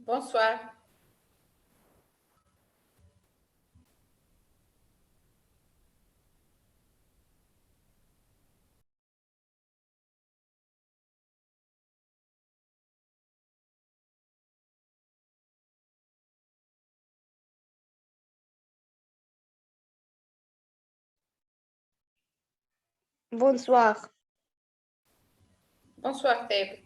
Bonsoir. Bonsoir. Bonsoir, Taib.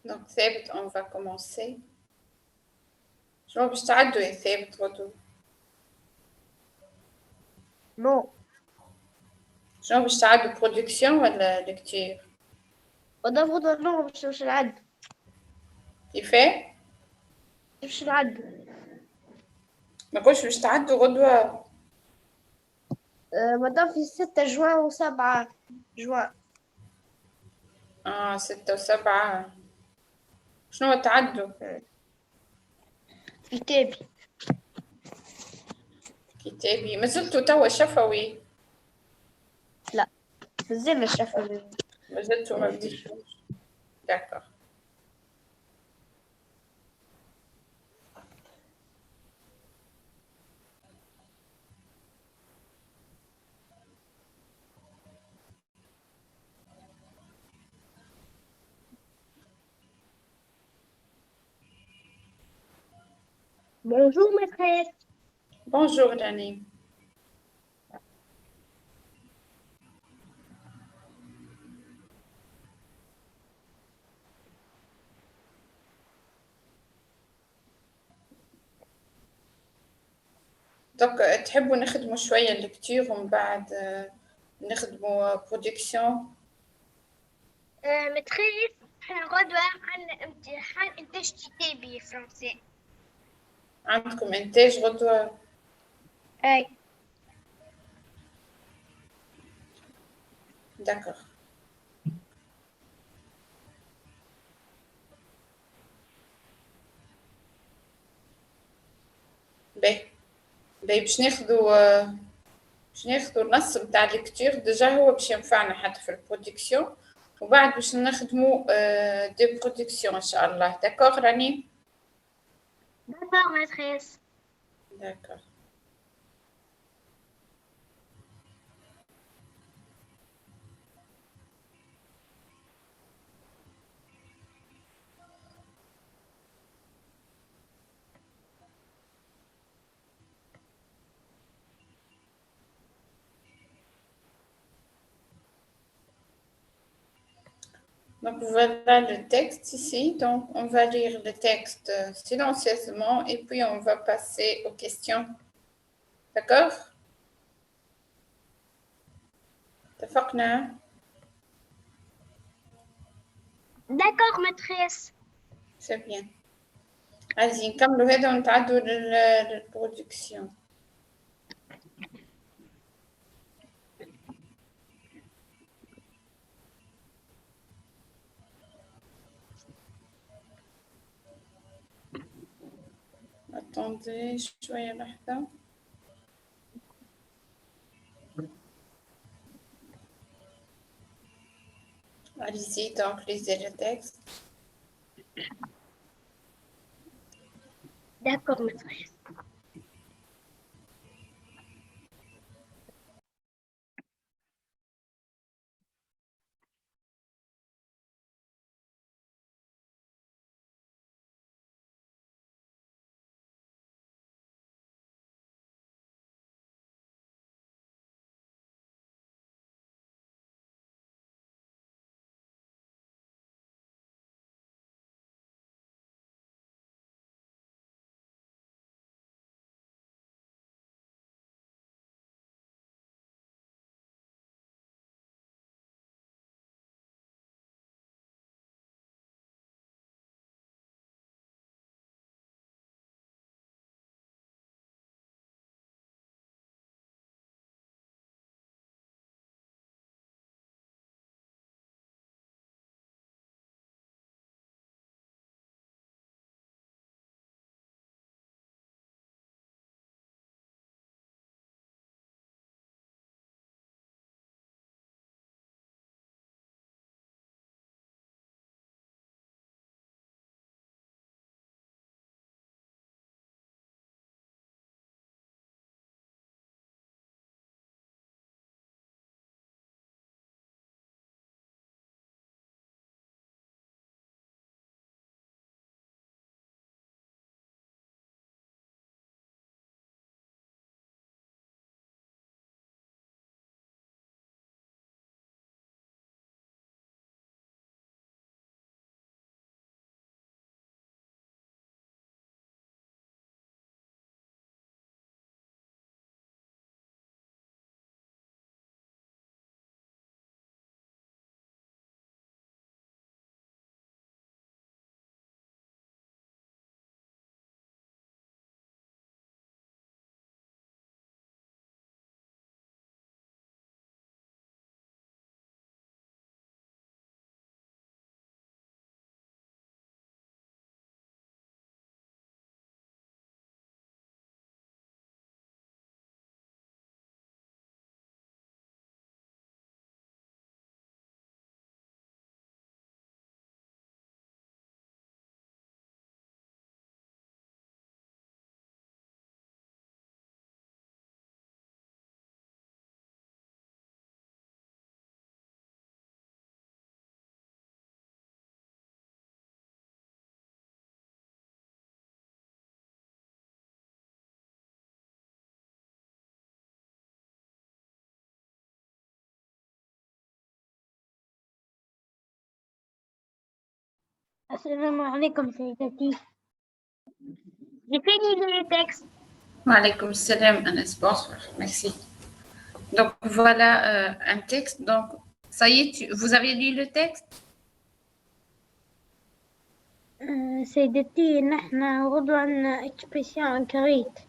Donc, ثابت, on va commencer. شنو باش تعدوا يا ثابت غدوة؟ Non, شنو باش تعدوا برودكسيون ولا لكتير؟ غدا non مش نعد كيفاه؟ مش نعد. ما قلتش باش تعدوا غدوة. مادام في 6 جوان و7 جوان. 6 و7. شنو تعدوا؟ كتابي. كتابي. ما زلتوا توا شفوي؟ لا مازال الشفوي. ما زلتوا ما بديتوش. داكور. Bonjour maîtresse. Bonjour, Dani. Donc, تحبوا نخدموا شوية الكتير ومن بعد نخدموا برودكسيون؟ متخيل احنا غدوة عندنا امتحان انتاج كتابي فرنسي. عندكم إنتاج غدوة؟ اي داكور. باهي باش ناخدوا النص بتاع الكتير ديجا هو باش ينفعنا حتى في البرودكسيون وبعد باش نخدموا دي برودكسيون ان شاء الله. داكوغ راني؟ دكتور متخيل. داكوغ. Donc voilà le texte ici. Donc on va lire le texte silencieusement et puis on va passer aux questions. D'accord? اتفقنا؟ دكتور متخيل. C'est bien. Allez, نكملوا هذا ونتعدوا للبرودكسيون. Attendez شوية لحظة. Allez-y, donc lisez le texte. دكتور متخيل. السلام عليكم سيدتي. J'ai fini le texte. وعليكم السلام Anas, bonsoir, merci. Donc voilà un texte. Donc ça y est, vous avez lu le texte? سيدتي نحن غدوة اكسبرسيون كريت.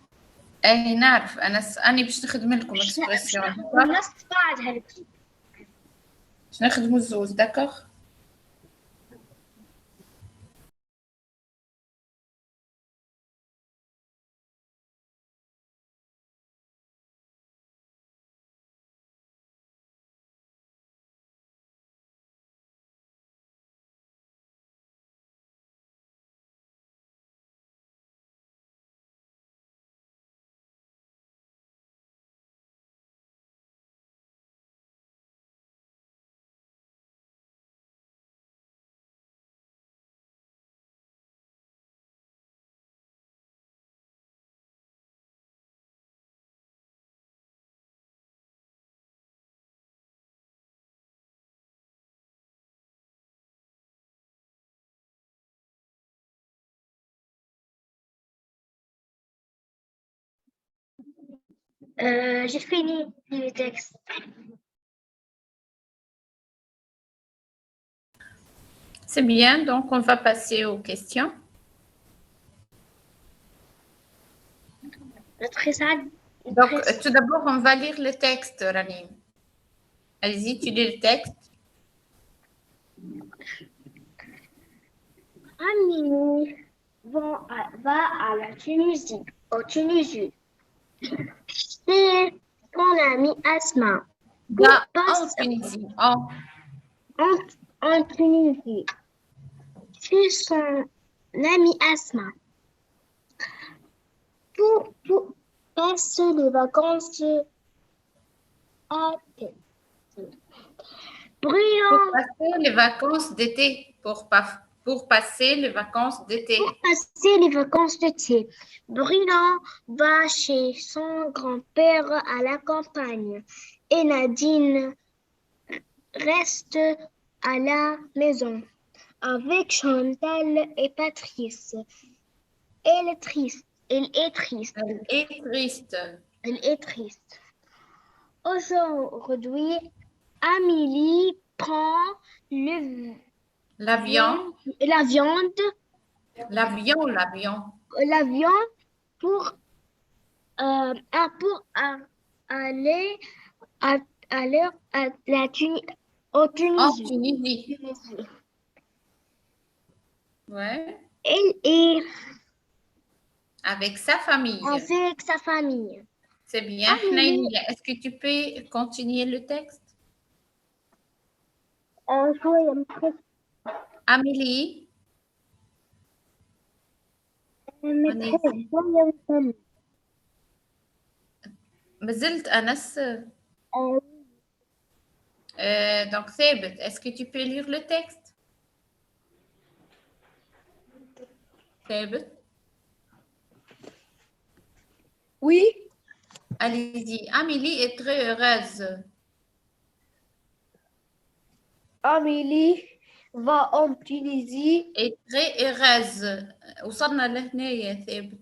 اي نعرف أنا باش نخدم لكم اكسبرسيون. والنص بعد هلك. باش نخدموا الزوز داكوغ. J'ai fini le texte. C'est bien, donc on va passer aux questions. Très sad. Donc tout d'abord, on va lire le texte, Ranim. Allez-y, tu lis le texte. Amini va à la Tunisie, au Tunisie. C'est ton ami Asma. Va en Tunisie. En Tunisie. C'est son ami Asma. Pour passer les vacances à Pour passer les vacances d'été. Pour passer les vacances d'été. Pour passer les vacances d'été, Bruno va chez son grand-père à la campagne et Nadine reste à la maison avec Chantal et Patrice. Elle est triste. Elle est triste. Elle est triste. Elle est triste. Aujourd'hui, Amélie prend la viande. L'avion pour aller au Tunisie. En Tunisie. Ouais. Elle est avec sa famille. Avec sa famille. C'est bien. Est-ce que tu peux continuer le texte? Amélie. ما زلت أنس. Donc Thabit, est-ce que tu peux lire le texte? Thabit? Oui. Allez-y. Amélie est très heureuse. Amélie va en Tunisie. Est très heureuse. وصلنا لهنا يا ثابت.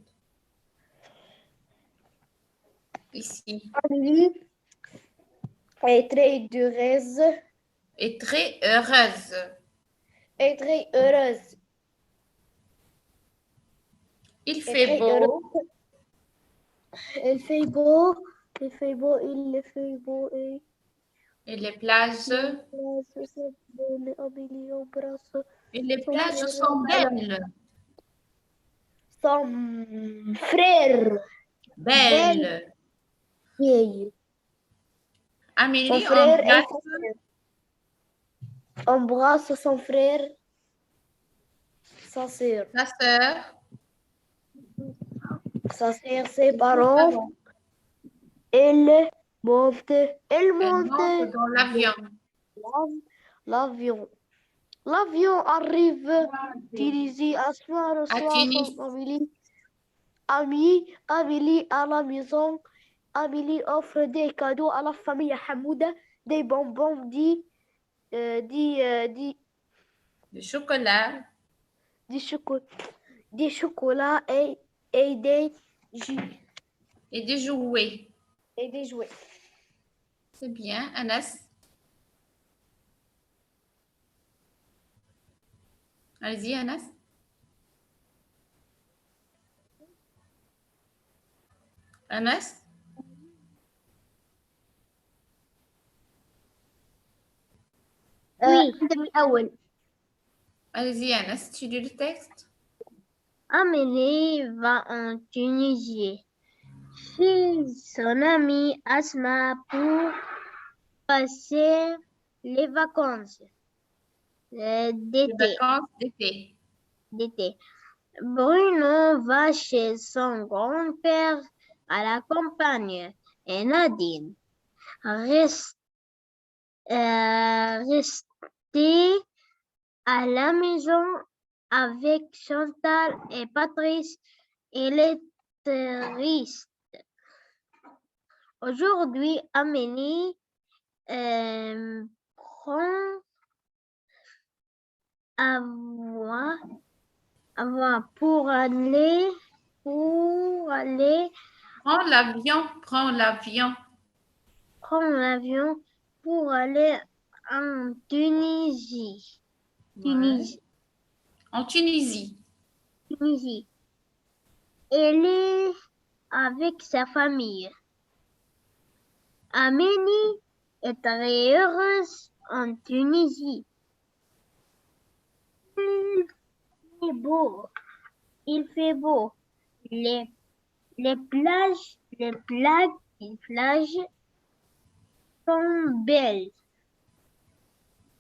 Ici. Amélie est très heureuse. Est très heureuse. Est très heureuse. Il fait beau. Il fait beau. Il fait beau. Il fait beau. Et les plages. Et les plages sont belles. Son frère. Belle. Amélie embrasse son frère, sa sœur. Sa sœur. Sa sœur, ses parents. Elle monte dans l'avion. L'avion arrive Tunisie à soir Amélie à la maison. Amélie offre des cadeaux à la famille Hamouda, des bonbons, Du chocolat. des chocolats et des jus Et de jouer. et des jouets. C'est bien. Anas? Allez-y, Anas. Anas? Oui. أنت من الأول. Allez-y, Anas, tu lis le texte. Amélie va en Tunisie chez son amie Asma pour passer les vacances Les d'été. vacances d'été. Bruno va chez son grand-père à la campagne et Nadine reste restée à la maison avec Chantal et Patrice. Elle est triste. Aujourd'hui, Amélie prend avoir pour aller Prends l'avion, prends l'avion. prendre l'avion pour aller en Tunisie. Ouais. En Tunisie. Tunisie. Elle est avec sa famille. Amélie est très heureuse en Tunisie. Il fait beau. Il fait beau. Les plages sont belles.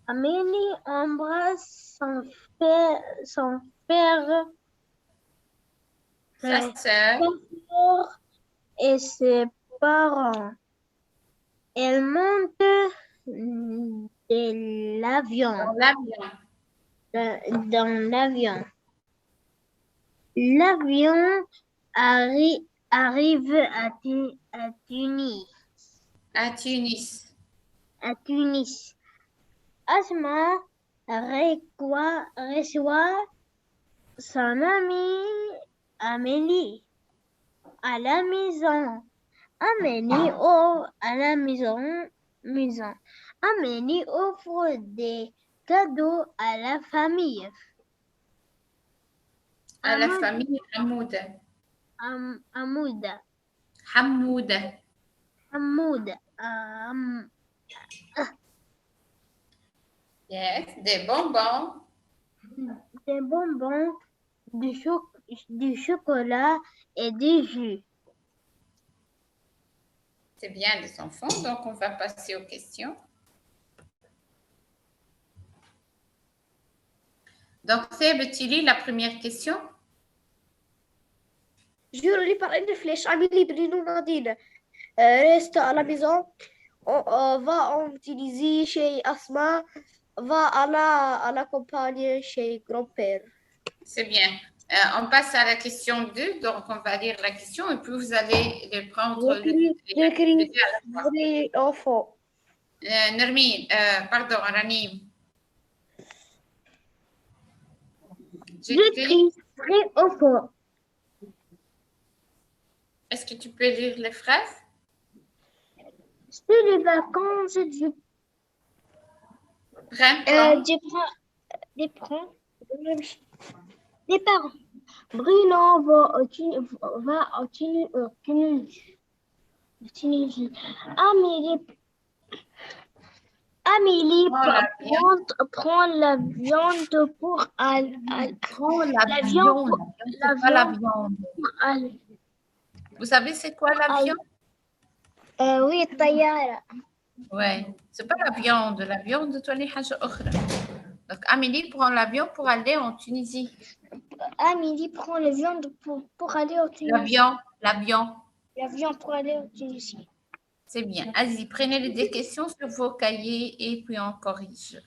Amélie embrasse son père, Sa sa sœur. sœur et ses parents. Elle monte de l'avion, Dans l'avion. dans l'avion. L'avion arrive à Tunis. À Tunis. À Tunis. Asma reçoit son amie Amélie à la maison. Amélie à la maison. Amélie offre des cadeaux à la famille. À la famille Hamouda. Hamouda. Hamouda. Hamouda. Yes, des bonbons. Des bonbons, du chocolat et du jus. C'est bien les enfants, donc on va passer aux questions. Donc, c'est tu lis la première question. Je lis par une flèche. Amélie, Bruno, Nadine reste à la maison. On va en Tunisie chez Asma. Va à la campagne chez grand-père. C'est bien. On passe à la question 2. Donc, on va lire la question et puis vous allez les prendre. J'écris enfant. Nermine, pardon, Ranim. J'écris très au fond. Est-ce que tu peux lire les phrases? C'est les vacances du Printemps. Des parents. Bruno va au Tunisie. Amélie prend l'avion pour aller. Prends l'avion. C'est pas l'avion. Vous savez c'est quoi l'avion? Oui, الطيارة. Ouais, c'est pas la viande. La viande, tu as حاجة أخرى. Donc, Amélie prend l'avion pour aller en Tunisie. Amélie prend l'avion pour aller au Tunisie. L'avion. L'avion pour aller au Tunisie. C'est bien. Allez-y, prenez des questions sur vos cahiers et puis on corrige.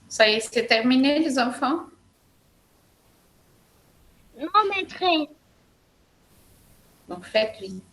Ça y est, c'est terminé, les enfants? Non, maîtresse. Donc, faites vite.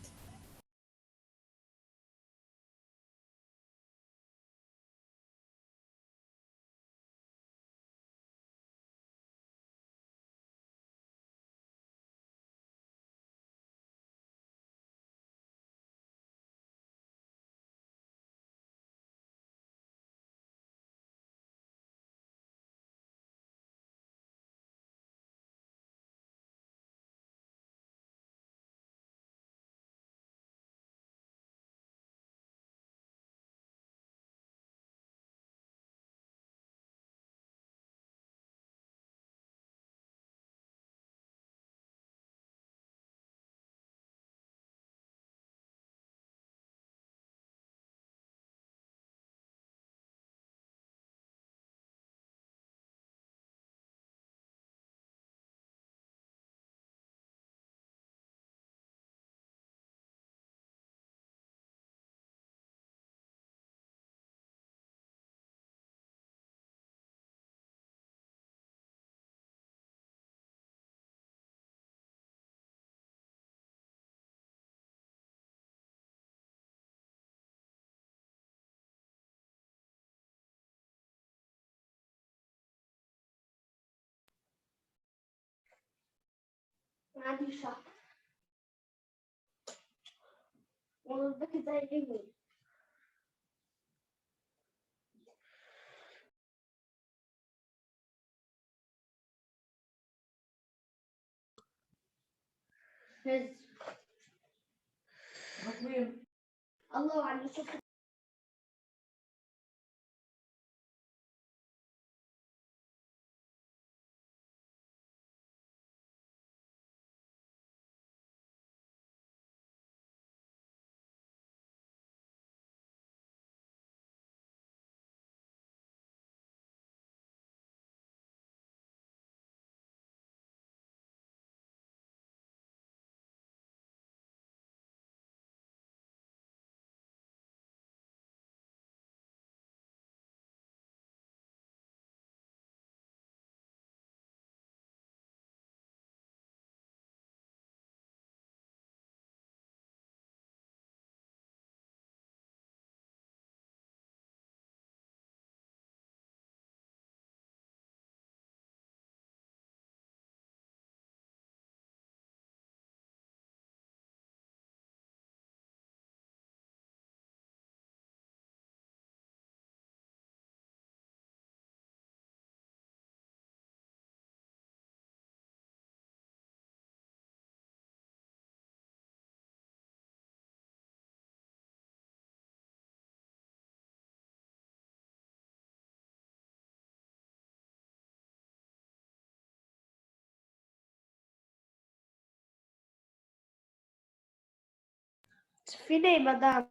عندي شهر ونطبخ زي اليمين. هز الله على شوف. فيني مدام.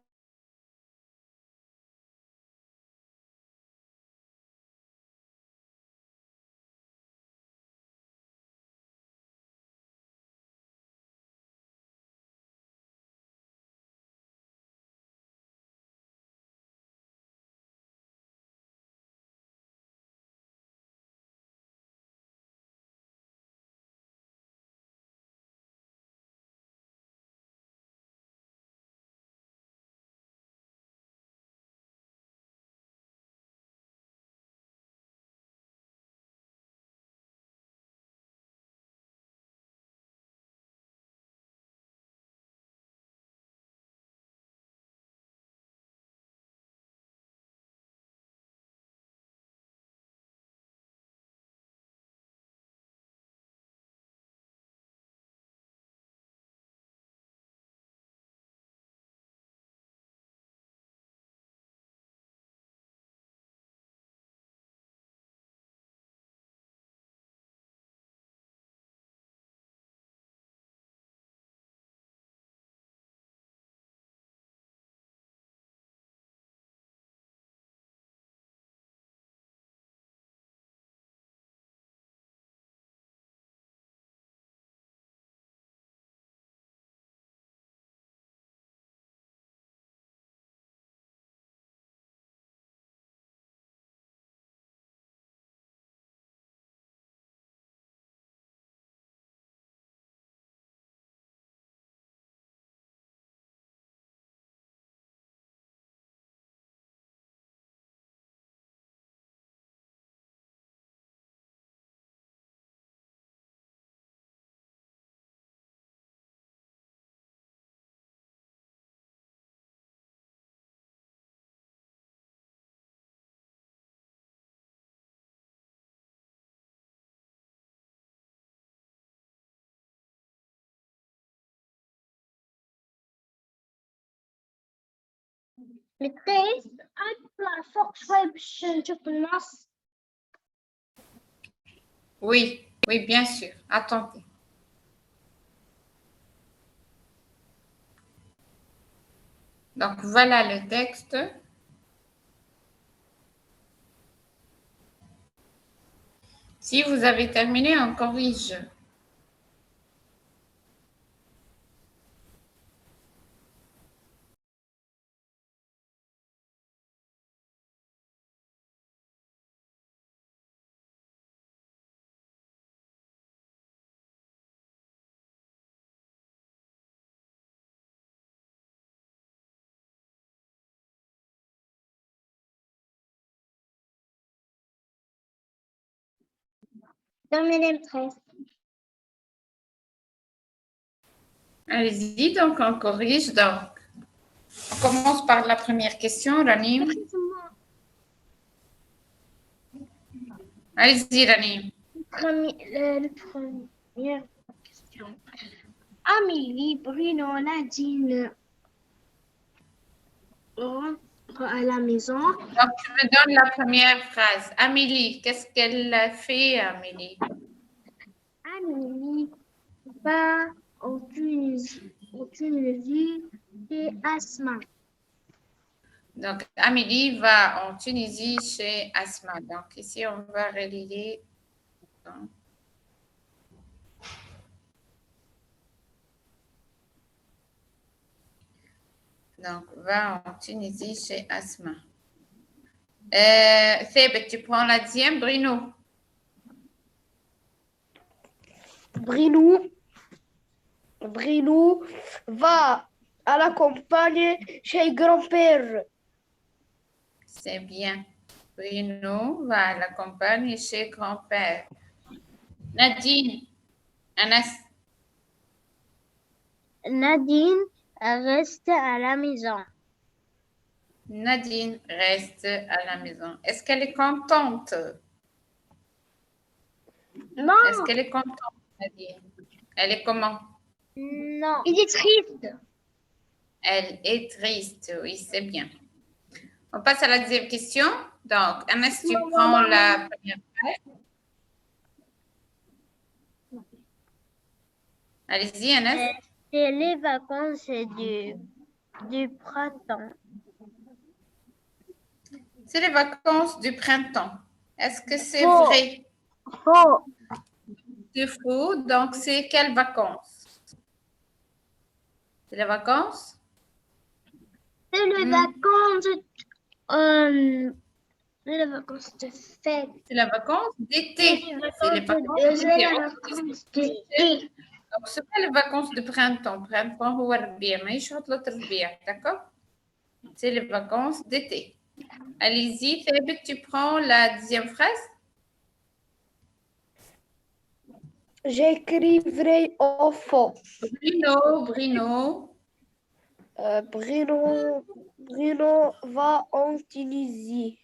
التيست أطلع فوق شوي باش نشوف النص. Oui, oui, bien sûr. Attendez. Donc voilà le texte. Si vous avez terminé, on corrige. Terminé le test. Allez-y, donc on corrige. Donc, on commence par la première question, Ranim. Allez-y, Ranim. La première question. Amélie, Bruno, Nadine rentrent à la maison. Donc, tu me donnes la première phrase. Amélie, qu'est-ce qu'elle a fait, Amélie? Amélie va en Tunisie chez Asma. Donc, Amélie va en Tunisie chez Asma. Donc, ici, on va relier. Donc, va en Tunisie chez Asma. Thébet, tu prends la deuxième, Bruno. Bruno va à la campagne chez grand-père. C'est bien. Bruno va à la campagne chez grand-père. Nadine, Anas. Nadine reste à la maison. Nadine reste à la maison. Est-ce qu'elle est contente? Non. Est-ce qu'elle est contente, Nadine? Elle est comment? Non. Il est triste. Elle est triste, oui, c'est bien. On passe à la deuxième question. Donc, Anas, tu prends la première phrase. Allez-y, Anas. C'est les vacances du printemps. C'est les vacances du printemps. Est-ce que c'est Faux. vrai? Faux. C'est faux. Donc, c'est quelles vacances? C'est les vacances? C'est les vacances de fête. C'est les vacances d'été. C'est les vacances d'été. Donc, ce pas les vacances de printemps. Printemps, هو الربيع. ماهيش عطلة الربيع. D'accord? C'est les vacances d'été. Allez-y, Thébet, tu prends la deuxième phrase. J'écris vrai ou faux. Bruno. Bruno va en Tunisie.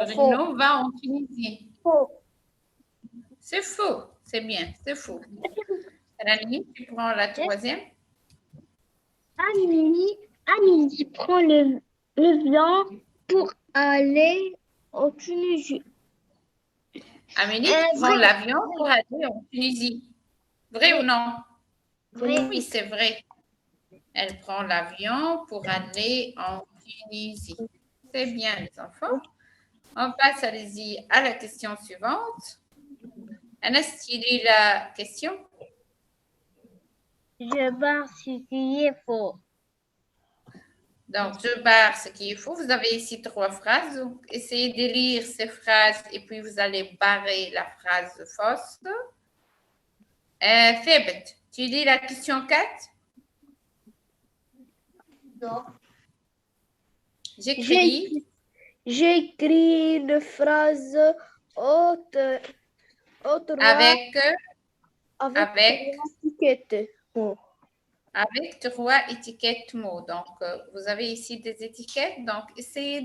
Bruno va en Tunisie. Faux. C'est faux. C'est bien, c'est faux. Rani, tu prends la troisième. Amélie prend l'avion pour aller en Tunisie. Amélie prend l'avion pour aller en Tunisie. Vrai ou non? Vrai. Oui, c'est vrai. Elle prend l'avion pour aller en Tunisie. C'est bien, les enfants. On passe, allez-y, à la question suivante. Anas, tu lis la question? Je barre ce qui est faux. Donc, je barre ce qui est faux. Vous avez ici 3 phrases. Donc, essayez de lire ces phrases et puis vous allez barrer la phrase fausse. Thébet, tu lis la question 4? Non. J'écris. J'écris une phrase autre Avec étiquette. Oh. avec 3 étiquettes mots. Donc, vous avez ici des étiquettes. Donc, essayez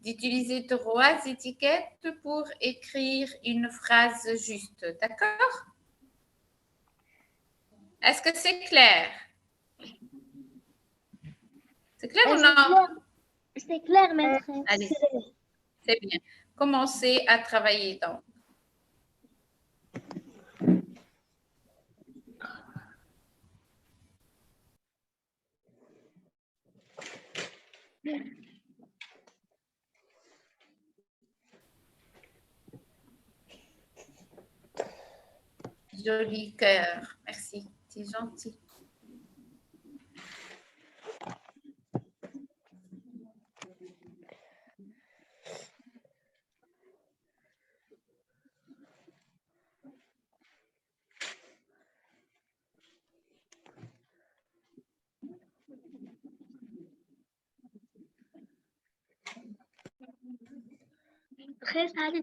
d'utiliser 3 étiquettes pour écrire une phrase juste. D'accord? Est-ce que c'est clair? C'est clair ou non? C'est clair, maîtresse. Allez, c'est bien. Commencez à travailler donc. Joli cœur. Merci. C'est gentil. Maîtresse, allez,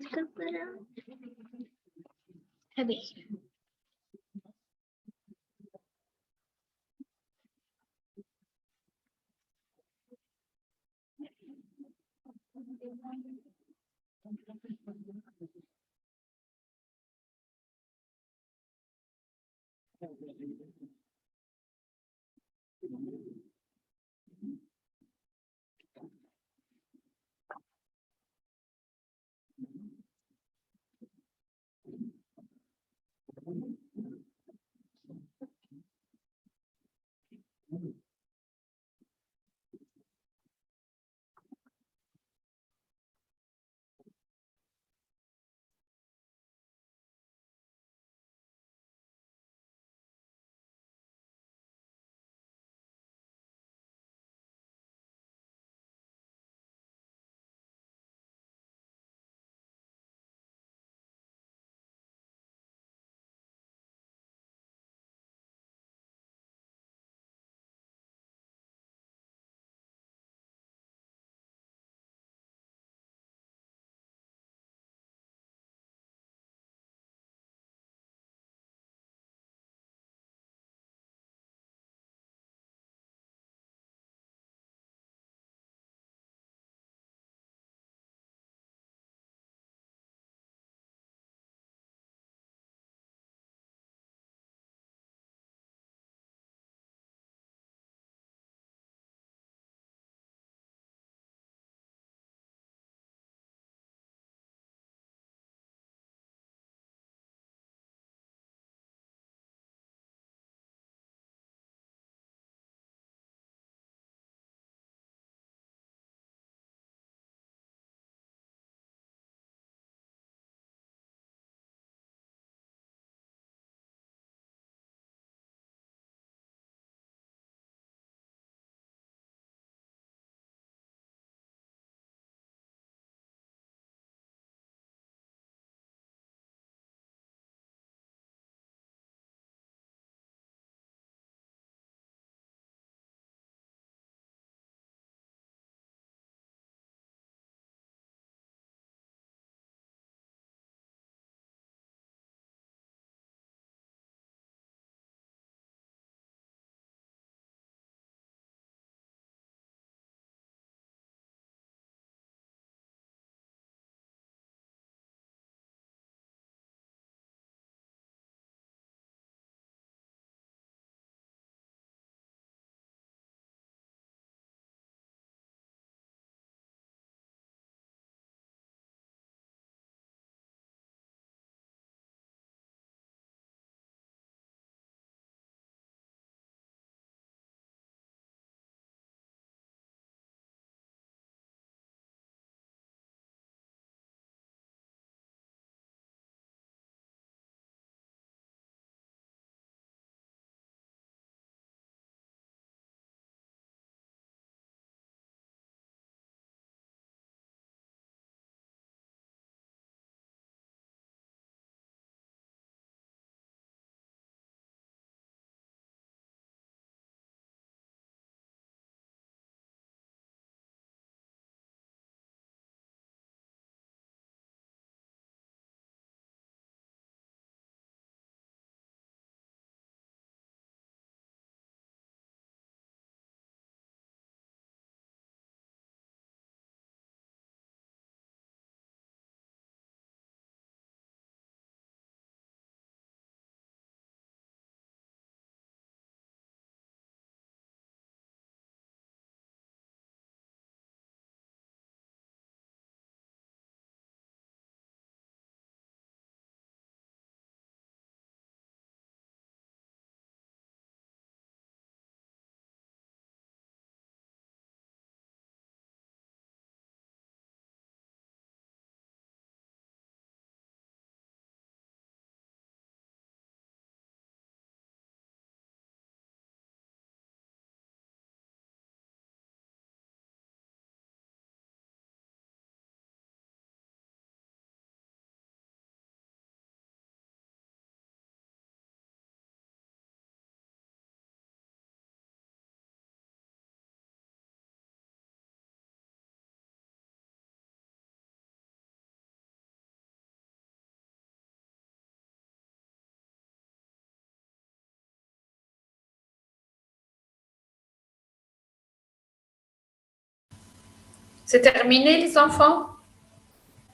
C'est terminé, les enfants?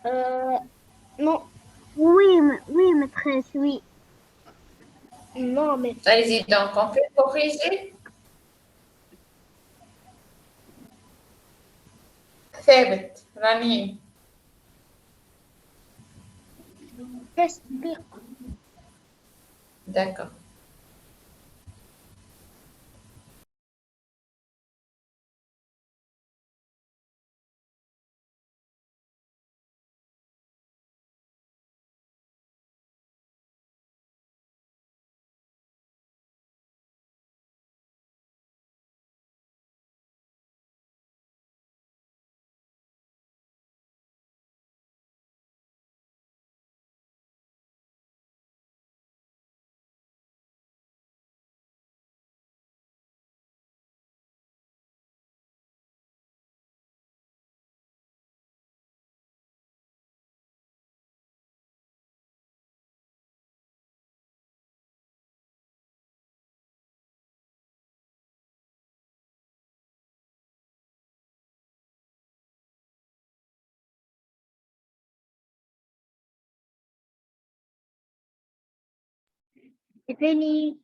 Non, Oui, maîtresse, oui. non, mais Allez-y, donc on peut corriger. ثابت رنين. تسبق. D'accord. C'est fini.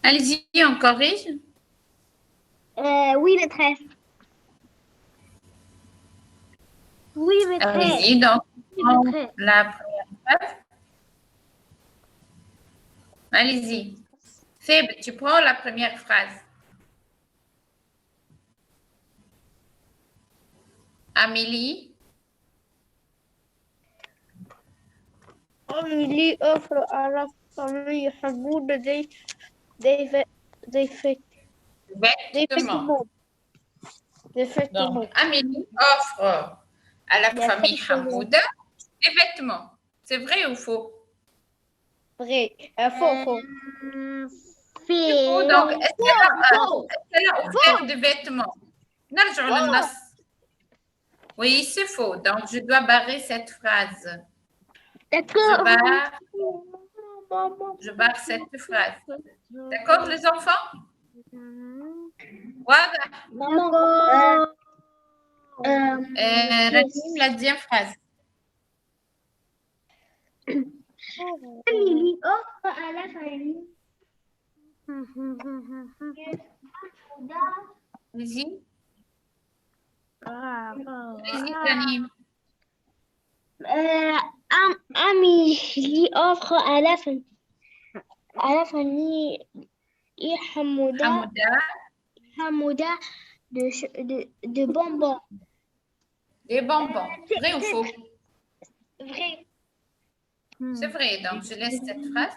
Allez-y, on corrige. Oui, maîtresse. Oui, maîtresse. Allez-y, donc Oui, on maîtresse. la première phrase. Allez-y. ثابت, tu prends la première phrase. Amélie, Amélie offre à la famille Hamoud des vêtements. Des vêtements. Donc, Amélie offre à la Des famille vêtements. Hamouda des vêtements. C'est vrai ou faux? Vrai. Faux. C'est faux. Donc, est-ce qu'elle a offert des vêtements? نرجع للنص. Oui, c'est faux. Donc, je dois barrer cette phrase. D'accord. Je barre cette phrase. D'accord, les enfants? Voilà. D'accord. Radim, la deuxième phrase. Amélie offre à la famille. Allez-y. Allez-y, Radim. Amélie offre à la famille Hamouda de bonbons. Des bonbons. Vrai ou faux? Vrai. C'est vrai. Donc, je laisse cette phrase.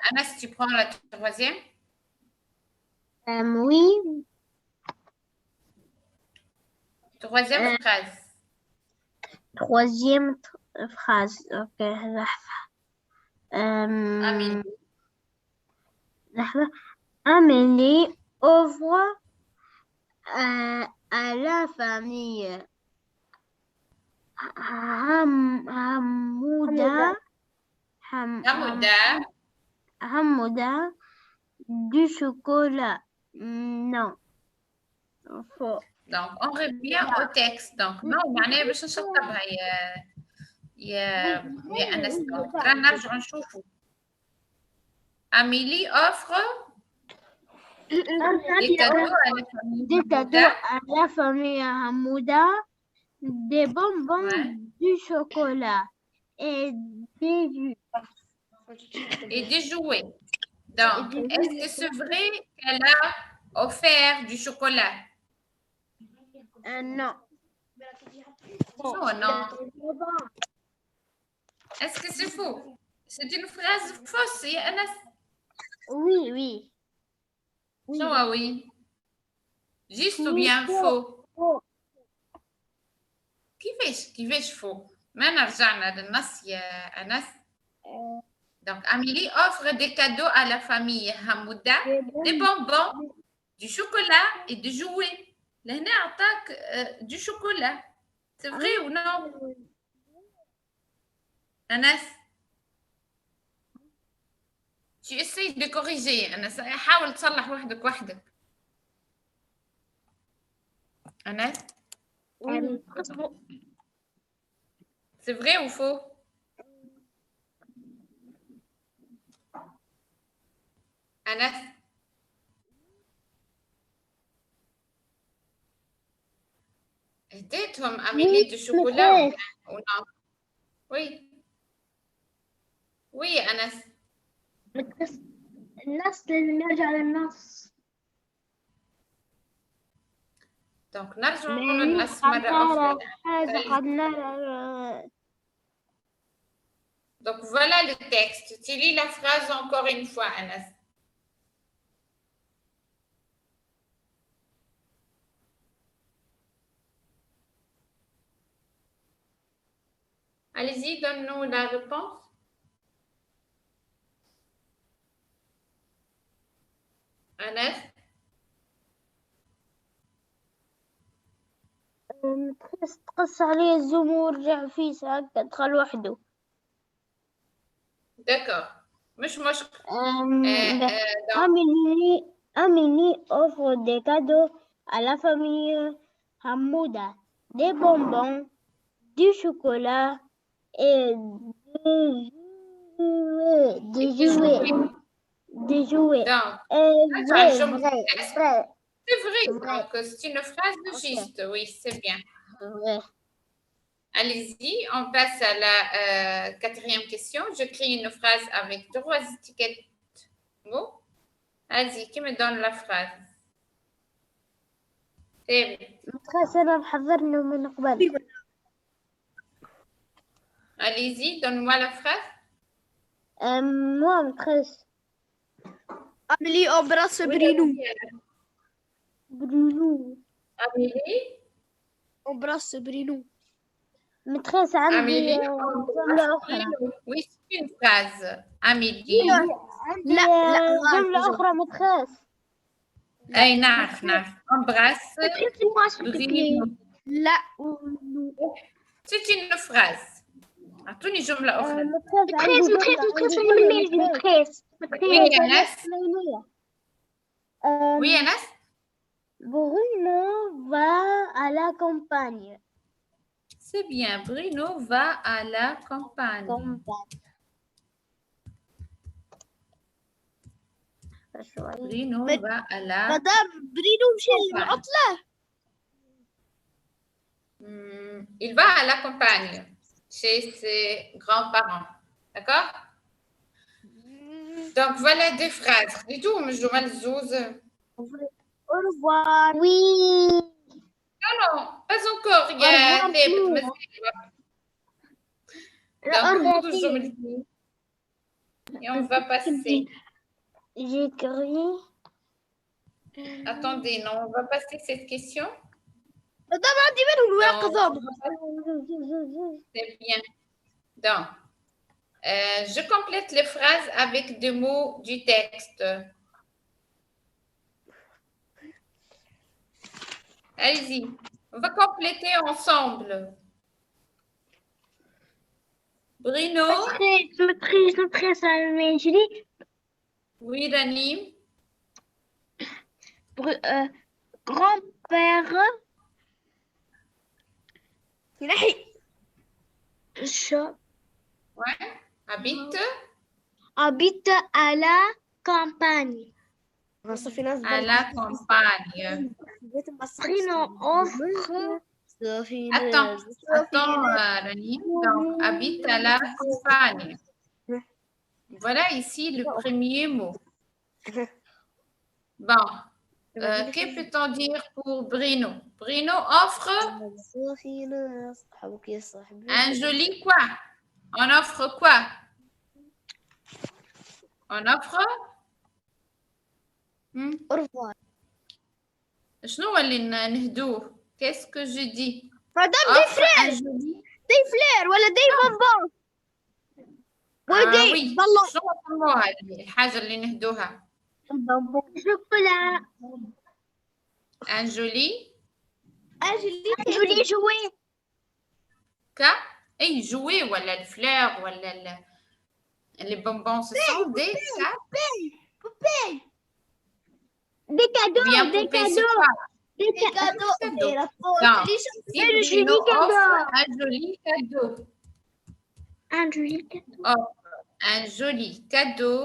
Anas, tu prends la troisième. Oui. Troisième phrase. Troisième phrase. Ok. Amélie. Amélie offre à la famille Hamouda du chocolat. Non. Faux. Donc, on revient au texte. Donc, non, معناها باش نشطبها يا أنس. Donc, نرجع نشوفوا. Amélie offre des cadeaux à la famille Des cadeaux Hamouda. à la famille Hamouda, des bonbons, Ouais. du chocolat et des jus. Et des jouets. Donc, est-ce que c'est vrai qu'elle a offert du chocolat? Non. Oh non. Est-ce que c'est faux? C'est une phrase fausse, Anas. Oui, oui. شو oui. Juste ou bien faux? كيفاش faux؟ ما رجعنا للنص يا أنس. Donc, Amélie offre des cadeaux à la famille Hamouda, des bonbons, du chocolat et des jouets. لهنا أعطاك du chocolat. C'est vrai ou non? Anas? Tu essayes de corriger أنس. حاول تصلح وحدك. Anas? C'est vrai ou faux? Anas? اديتهم أميلي du chocolat ou non? Oui. Oui, أنس. النص لازم نرجع للنص. Donc, نرجع للنص مرة أخرى. Donc, voilà le texte. Tu lis la phrase encore une fois, Anas. Allez-y, donne-nous la réponse. Anas? تقص عليه الزوم ورجع فيه ساعات دخل وحده. D'accord. مش مشكل. Amélie offre des cadeaux à la famille Hamouda, des bonbons, du chocolat et des jouets. Donc, Vrai. c'est vrai. Donc, c'est une phrase de juste. Oui, c'est bien. Vrai. Allez-y, on passe à la quatrième question. Je crée une phrase avec 3 étiquettes. Bon. Vas-y, qui me donne la phrase? أنا محضرنا من قبل. Allez-y, donne-moi la phrase. Moi, maîtresse. Amélie embrasse Bruno. Bruno. Amélie? Embrasse Bruno. maîtresse عندي Amélie, جملة أخرى. oui, c'est une phrase. Amélie. لا جملة أخرى maîtresse. أي نعرف embrasse Bruno. لا. C'est une phrase. أعطوني جملة أخرى. maîtresse Oui, Anas. Oui, Anas. Bruno va à la campagne. C'est bien. Bruno va à la campagne. Bruno va à la مدام برينو مشي العطلة. Il va à la campagne chez ses grands-parents. D'accord? Donc, voilà des phrases. Dites-vous, mais je vais le Au revoir. Oui. Non, pas encore. Il y a des... Donc, et on va passer. J'écris. Attendez, non, on va passer cette question. مدام عندي منهم الواقظة. C'est bien. Donc, je complète les phrases avec des mots du texte. Allez-y, on va compléter ensemble. Bruno. maîtresse, Oui, Rani. Grand-père. Ouais. Habite à la campagne. À la campagne. Bruno offre. Attends, Rani. Donc, habite à la campagne. Voilà ici le premier mot. Bon, que peut-on dire pour Bruno? Bruno offre un joli quoi? On offre quoi? On offre Au revoir. شنو هو اللي نهدوه؟ Qu'est-ce que je dis? Madame, des Offre un fraises, joli. des fleurs, ولا des bonbons. ولا des oui. ballons. شنو نسموها هذه الحاجة اللي نهدوها؟ Chocolat. Un joli Un joli jouet. اي jouet ولا الفلور ولا les bonbons ce sont des Poupée. Des cadeaux. bien Des poupées cadeaux. sur quoi? Des Des cadeaux. cadeaux. Et la Non. faute. Si Et le Bruno joli cadeau. offre un joli cadeau. Un joli cadeau. Offre un joli cadeau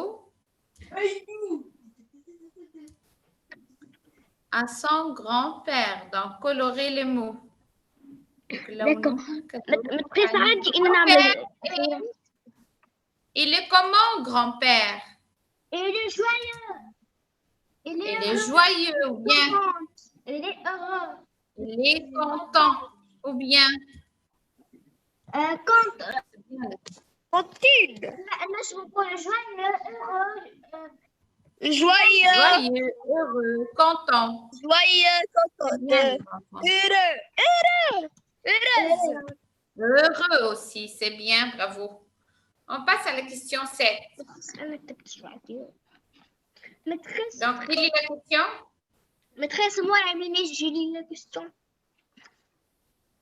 à son grand-père. Donc, colorer les mots. D'accord. متقيس عادي إن Grand-père, نعمل. il est comment, grand-père? Il est joyeux. Il est joyeux ou bien Il est heureux. il est content ou bien Quand Cantine. أنا شو بقول joyeux, heureux. Joyeux. joyeux, heureux, content. Joyeux. C'est bien, les enfants. Heureux. Heureuse. Heureux aussi, c'est bien, bravo. On passe à la question 7. أنا كتبت شوية. Maîtresse. Donc, quelle est la question? Maîtresse, moi, je lis la question.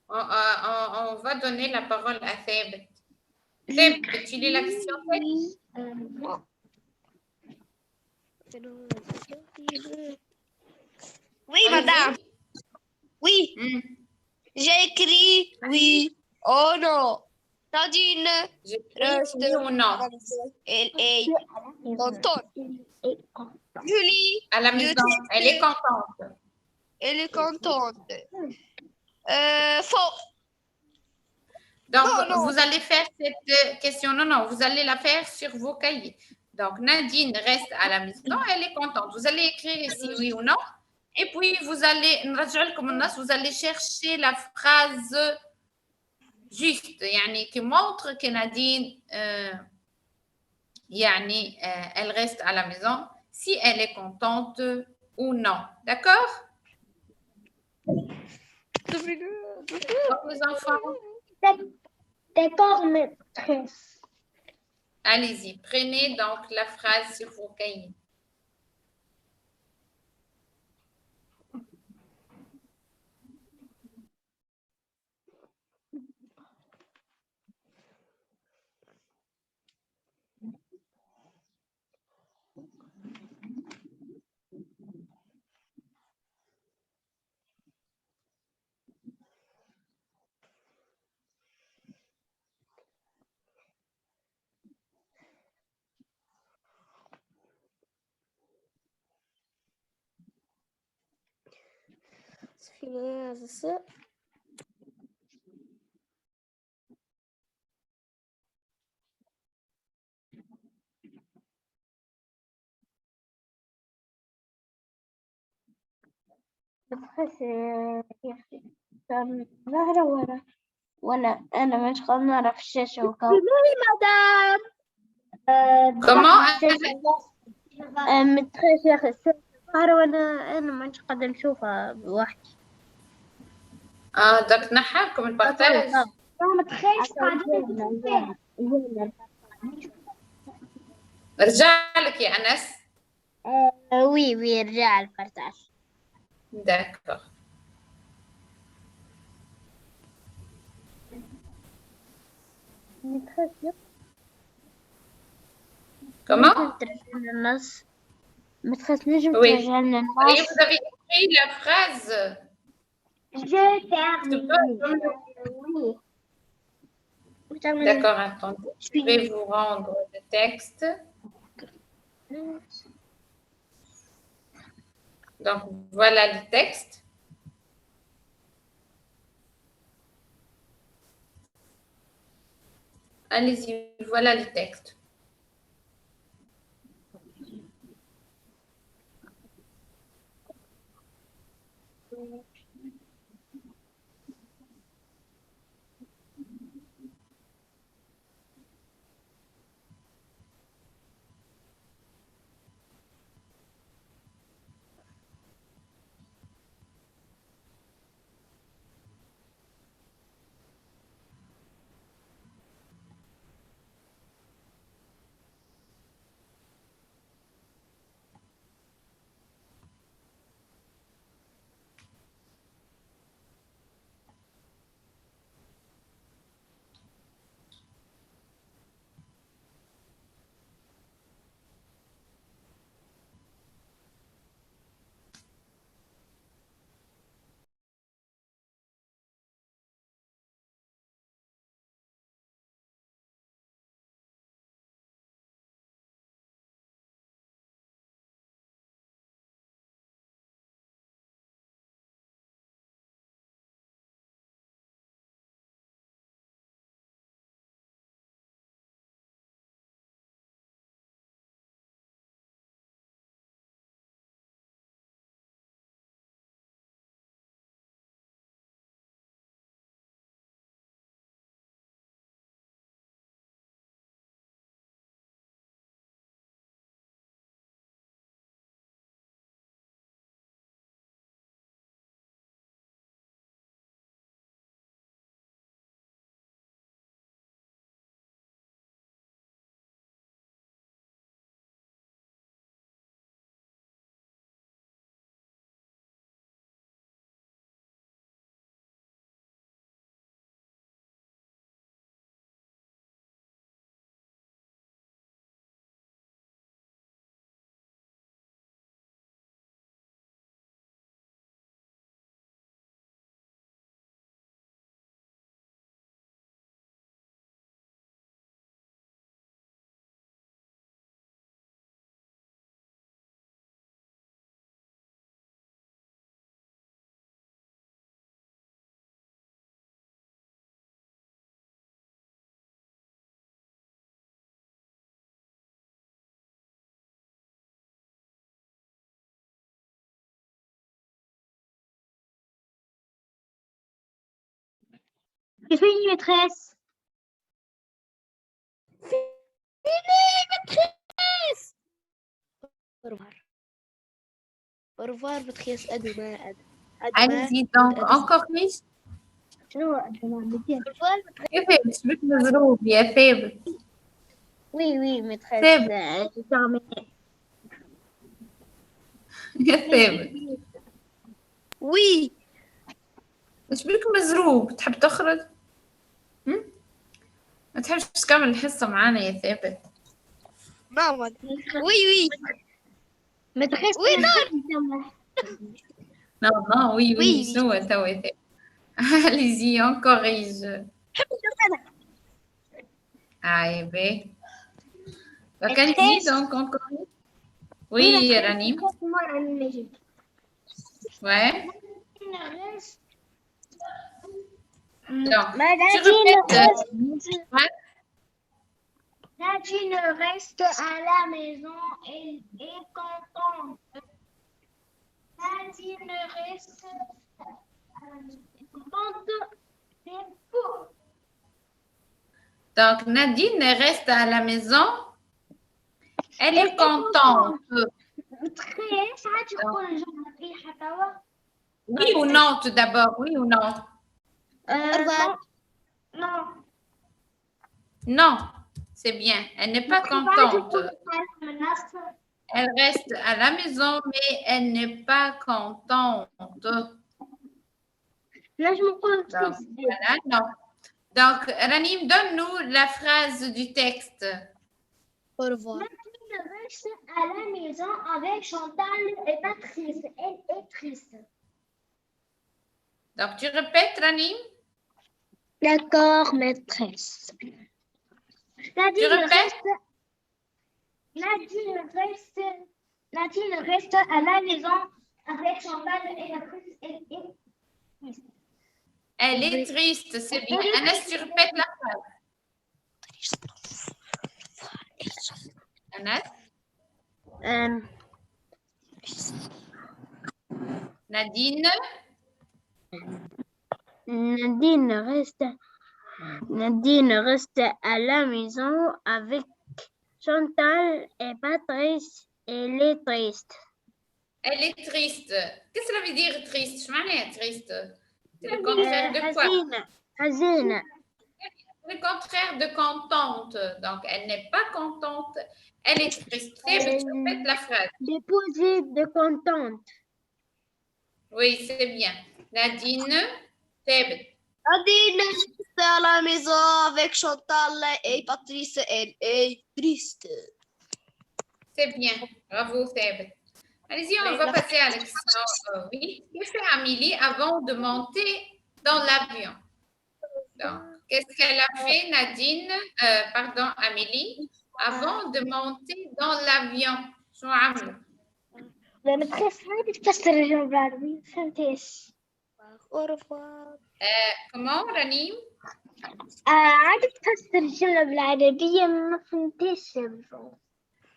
On va donner la parole à Thébet. Thébet, tu lis la question 7? Oui, madame. Oui. J'ai écrit oui. Oh non. Nadine reste Oui ou non? Elle est contente. Julie, À la maison, elle est contente. elle est contente. Faux. Donc, Non. vous allez faire cette question. Non, vous allez la faire sur vos cahiers. Donc, Nadine reste à la maison, elle est contente. Vous allez écrire ici oui ou non. Et puis, vous allez chercher la phrase juste, يعني, qui montre que Nadine, elle reste à la maison, si elle est contente ou non. D'accord? Donc, les enfants, D'accord, maîtresse. allez-y, prenez donc la phrase sur vos cahiers. ظاهرة ولا أنا مش قادرة نعرف الشاشة وكو. Oui, madame. Comment? متخيل يا أخي ظاهرة ولا أنا مش قادرة نشوفها بوحدي. بدك تنحاكم البارتاج. متخيل رجع لك يا أنس. وي رجع البارتاج. D'accord. Comment? متخيل نجم Oui. ترجع لنا Et vous avez écrit la phrase. Je termine. Oui. D'accord, attendez. Je vais vous rendre le texte. Donc, voilà le texte. Allez-y, voilà le texte. C'est fini, maîtresse. Fini, maîtresse. Au revoir. Au revoir, maîtresse. À demain. Allez-y donc encore plus. شنو أدنى؟ يا ثابت شبيك مزروب يا ثابت. Oui, oui, maîtresse. ثابت J'ai terminé. يا ثابت Oui. شبيك مزروب تحب تخرج؟ ما تحبش تكمل الحصة معانا يا ثابت؟ ماما. Oui, oui. Maîtresse. Oui, Non, non, oui, oui, Oui. شنو توا يا ثابت؟ Allez-y, on corrige. Ah, eh bien. Donc, allez-y, donc, on corrige. Oui, Ranim. Ouais. Donc, tu répètes. Nadine reste à la maison, elle est contente. Nadine reste contente. C'est faux. Donc, Nadine reste à la maison. Elle est contente. Très, ça tu connais Oui ou non, tout d'abord? Oui ou non? non. Non. Non, c'est bien. Elle n'est pas contente. Elle reste à la maison, mais elle n'est pas contente. Là, je me compte. Donc, voilà, non. Donc, Ranim, donne-nous la phrase du texte. Au revoir. Nadine reste à la maison avec Chantal et Patrice. Elle est triste. Donc, tu répètes, Ranim? D'accord, maîtresse. Nadine reste à la maison avec Chantal et Patrice. Elle est triste. Elle est triste, c'est bien. Anas, tu répètes la phrase. Anas? Nadine? Nadine reste à la maison avec Chantal et Patrice. Elle est triste. Elle est triste. Qu'est-ce que ça veut dire triste? Je m'en triste. C'est le contraire de quoi? Hazine. Le contraire de contente. Donc, elle n'est pas contente. Elle est triste. Tu répètes la phrase. Déposée de contente. Oui, c'est bien. Nadine, Thabit. Nadine reste à la maison avec Chantal et Patrice. Elle est triste. C'est bien. Bravo, Thabit. Allez-y, on va passer à l'action. Oui. Qu'est-ce que fait Amélie avant de monter dans l'avion? Donc, qu'est-ce qu'elle a fait, Nadine, Amélie, avant de monter dans l'avion? شو عملوا؟ لما تخاف عادي تكسر الجنب العربي فهمتيش؟ Au revoir. Comment, Ranim? عادي تكسر الجملة بالعربية ما فهمتيش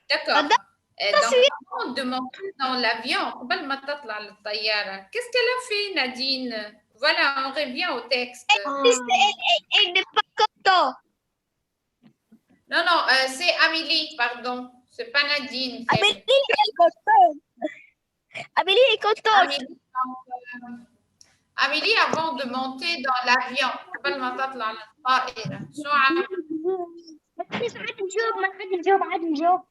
D'accord. Donc, avant de monter dans l'avion, قبل ما تطلع للطيارة, qu'est-ce qu'elle a fait, Nadine? Voilà, on revient au texte. Elle n'est pas contente. Non, non, c'est Amélie, pardon. C'est pas Nadine. Amélie est contente. Amélie est contente. Amélie, avant de monter dans l'avion, قبل ما تطلع للطائرة, شو عملت؟ ما تخافش عادي نجاوب ما حد نجاوب عادي نجاوب.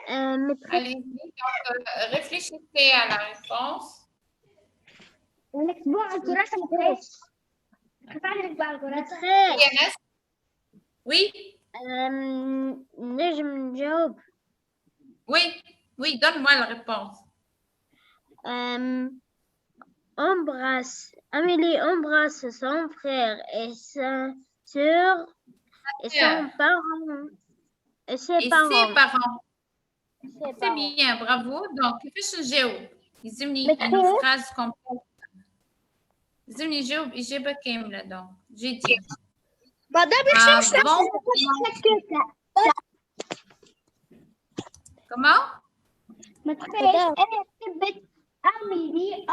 Allez-y, donc réfléchissez à la réponse. ونكتبوه على الكراسة ما تخافش. خاف نكتبوا على الكراسة. Yannis? Oui? نجم نجاوب. Oui, oui, donne-moi la réponse. Amélie embrasse son frère et sa sœur et son parent. Et ses parents. C'est bien, bravo. Donc, كيفاش نجاوب؟ يلزمني une phrase complète. يلزمني نجاوب إجابة كاملة. Donc, j'ai dit. Madame, Comment? ما تخافش أنا كتبت Amélie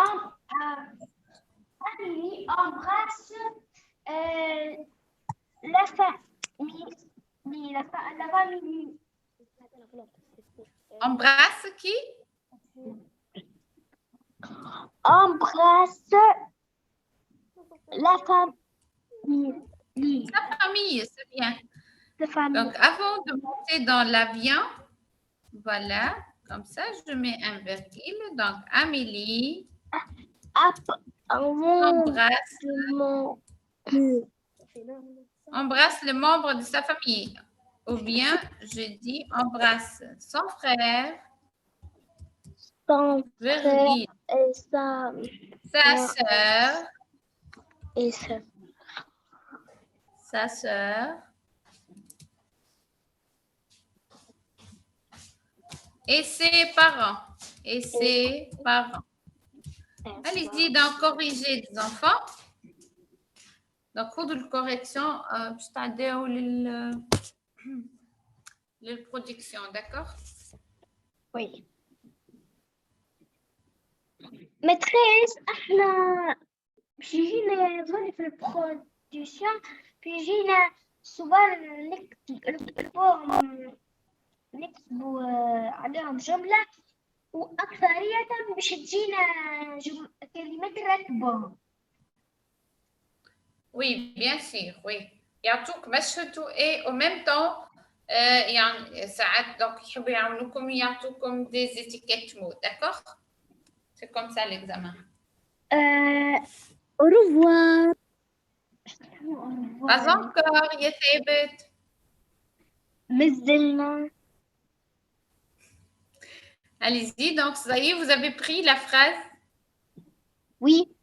Amélie embrasse la famille. La famille. Embrasse qui? Embrasse la famille. Sa famille, c'est bien. La famille. Donc, avant de monter dans l'avion, voilà, comme ça, je mets un virgule. Donc, Amélie embrasse le membre de sa famille. Ou bien, je dis embrasse son frère, virgule, et sa sœur, et ça. sa sœur et ses parents. Et ses parents. Allez-y, donc corriger les enfants. Donc, خذوا الcorrection باش تعداو للproduction, d'accord? Oui. Maîtresse, احنا جينا نظن في البرودكسيون جينا صور نكتبوا عليهم جملة وأكثرية باش تجينا كلمات ركبة. Oui, bien sûr, oui. يعطوك مشهد et en même temps يعني ساعات donc يحبوا يعاونوكم يعطوكم des étiquettes mots, d'accord? C'est comme ça l'examen. Au revoir. Pas encore, يا ثابت. مازلنا. Allez-y, donc ça y est, vous avez pris la phrase? Oui.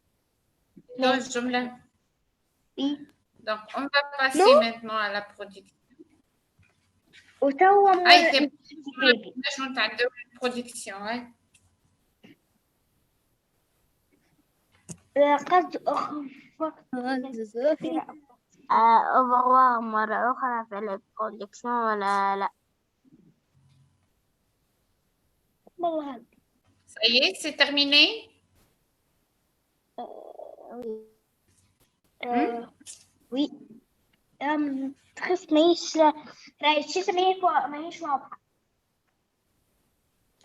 Non, الجملة. Oui. Donc, on va passer maintenant à la production. وتوا نجمو نتعداو البرودكسيون هاي. قد أبغى مرة أخرى في البرودكسيون ولا لا؟ Ça y est, c'est terminé? Oui. تخص ماهيش واضحة.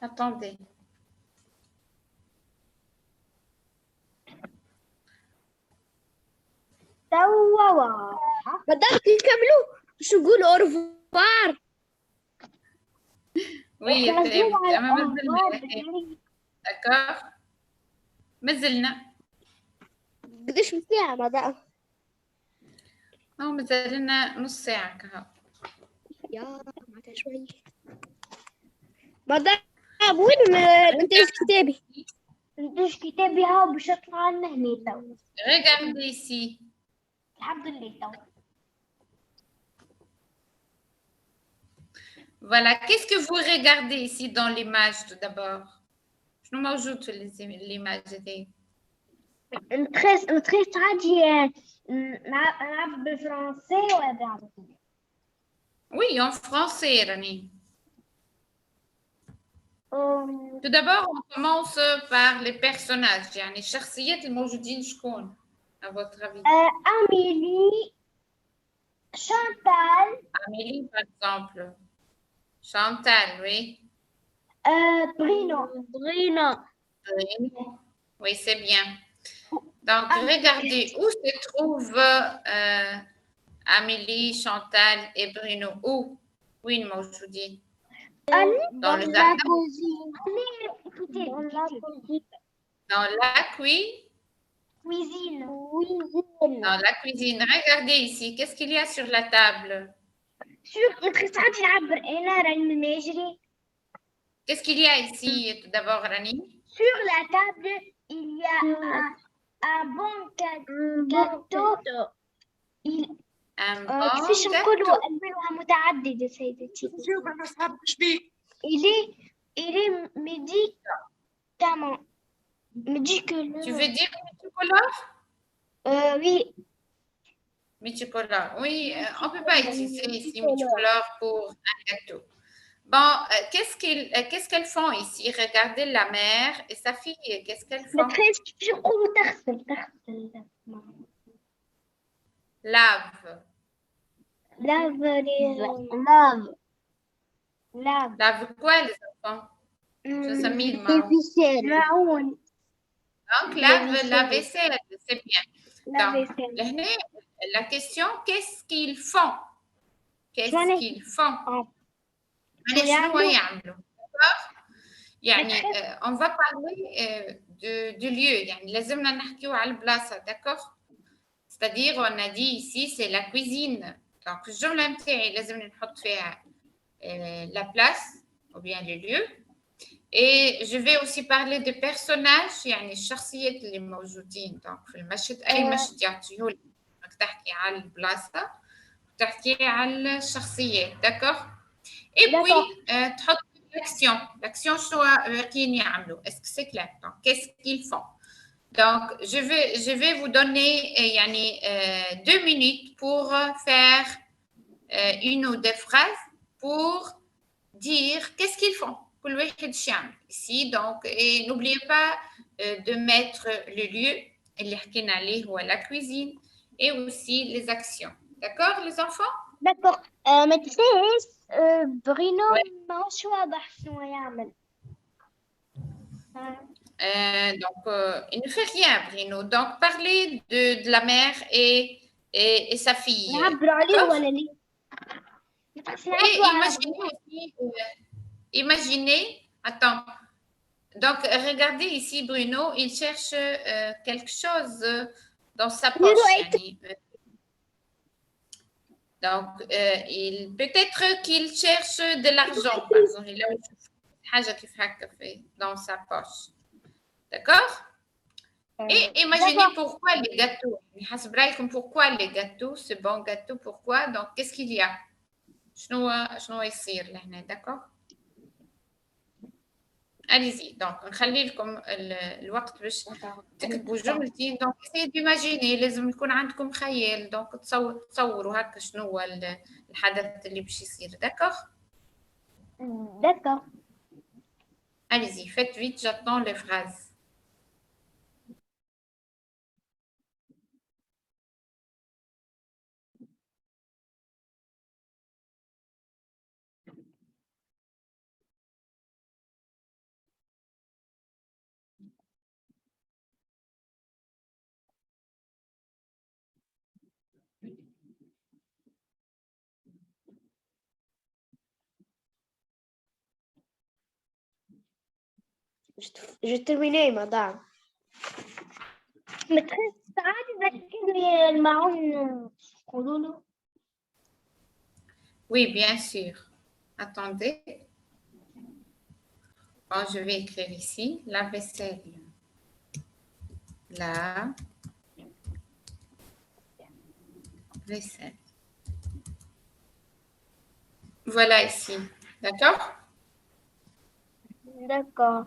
Attendez. توا واضحة. بدأت نكملوا باش نقولوا أورفوار. Oui, d'accord. مازلنا. قديش من ساعة مدام؟ مازال لنا نص ساعة كهو. يا معناتها شوي. مدام وين انتاج كتابي؟ انتاج كتابي هاو باش يطلع لنا هنا تو. Regardez ici. الحمد لله تو. Voilà, qu'est-ce que vous regardez ici dans l'image tout d'abord? شنو موجود في l'image دي؟ نتخيل عادي نلعب بالفرنسي ولا بالعربي؟ Oui, en français, Rani. Tout d'abord, on commence par les personnages. يعني الشخصيات الموجودين شكون à votre avis? Amélie, Chantal. Amélie, par exemple. Chantal, oui. Bruno. Oui, c'est bien. Donc, regardez où se trouvent Amélie, Chantal et Bruno. Où? Oui, موجودين. Dans le jardin. Dans la cuisine. Dans la cuisine. Regardez ici. Qu'est-ce qu'il y a sur la table? Qu'est-ce qu'il y a ici tout d'abord, Rani? Sur la table, il y a un bon gâteau. Un bon gâteau. متعددة سيدتي. Il est médicament. Tu veux dire multicolore? Oui. Multicolore. Oui, on ne peut pas utiliser ici multicolore pour un gâteau. Bon, qu'est-ce qu'elles font ici? Regardez la mère et sa fille, qu'est-ce qu'elles font? متخيل كيف يقولوا تغسل Lave. lave lave lave Lave quoi, les enfants? Je s'amuse, الفيشيل معون Donc, lave la vaisselle. vaisselle, c'est bien. la Donc, vaisselle لهنا la question, qu'est-ce qu'ils font? Qu'est-ce qu'ils font? يعني شنو يعملوا؟ يعني on va parler du lieu يعني لازمنا نحكيو على البلاصة d'accord c'est-à-dire on a dit ici c'est la cuisine donc الجملة نتاعي لازم نحط فيها la place ou bien le lieu et je vais aussi parler de personnages يعني الشخصيات اللي موجودين donc في المشهد أي مشهد يعطيهولك إنك تحكي على البلاصة وتحكي على الشخصيات d'accord et puis تحط l'action شنو راكين يعملوا est-ce que c'est clair donc qu'est-ce qu'ils font donc je vais vous donner يعني 2 minutes pour faire une ou deux phrases pour dire qu'est-ce qu'ils font كل واحد شو يعمل ici donc et n'oubliez pas de mettre le lieu اللي حكينا عليه هو la cuisine et aussi les actions d'accord les enfants d'accord ما تنساش برينو ماهوش واضح شنو يعمل donc, il ne fait rien, Bruno. Donc, parlez de la mère et sa fille. نعبر عليه ولا ليه؟ Et imaginez aussi, imaginez, attends. Donc, regardez ici, Bruno, il cherche quelque chose dans sa poche. يعني. Donc, peut-être qu'il cherche de l'argent, par exemple. Il a حاجة كيف هكا dans sa poche. D'accord? Et imaginez pourquoi les gâteaux. حسب رأيكم pourquoi les gâteaux, ce bon gâteau, pourquoi? Donc, qu'est-ce qu'il y a? شنو يصير لهنا d'accord? Allez-y. Donc, نخلي لكم الوقت باش تكتبوا جملتين. Donc, essayez d'imaginer. لازم يكون عندكم خيال. Donc, تصوروا هكا شنو هو الحدث اللي باش يصير. D'accord? D'accord. Allez-y, faites vite, j'attends les phrases. J'ai terminé, madame. ما تخيل ساعات تذكرني المعون يقولوا له Oui, bien sûr. Attendez. Bon, je vais écrire ici la vaisselle. La vaisselle. Voilà ici. D'accord? D'accord.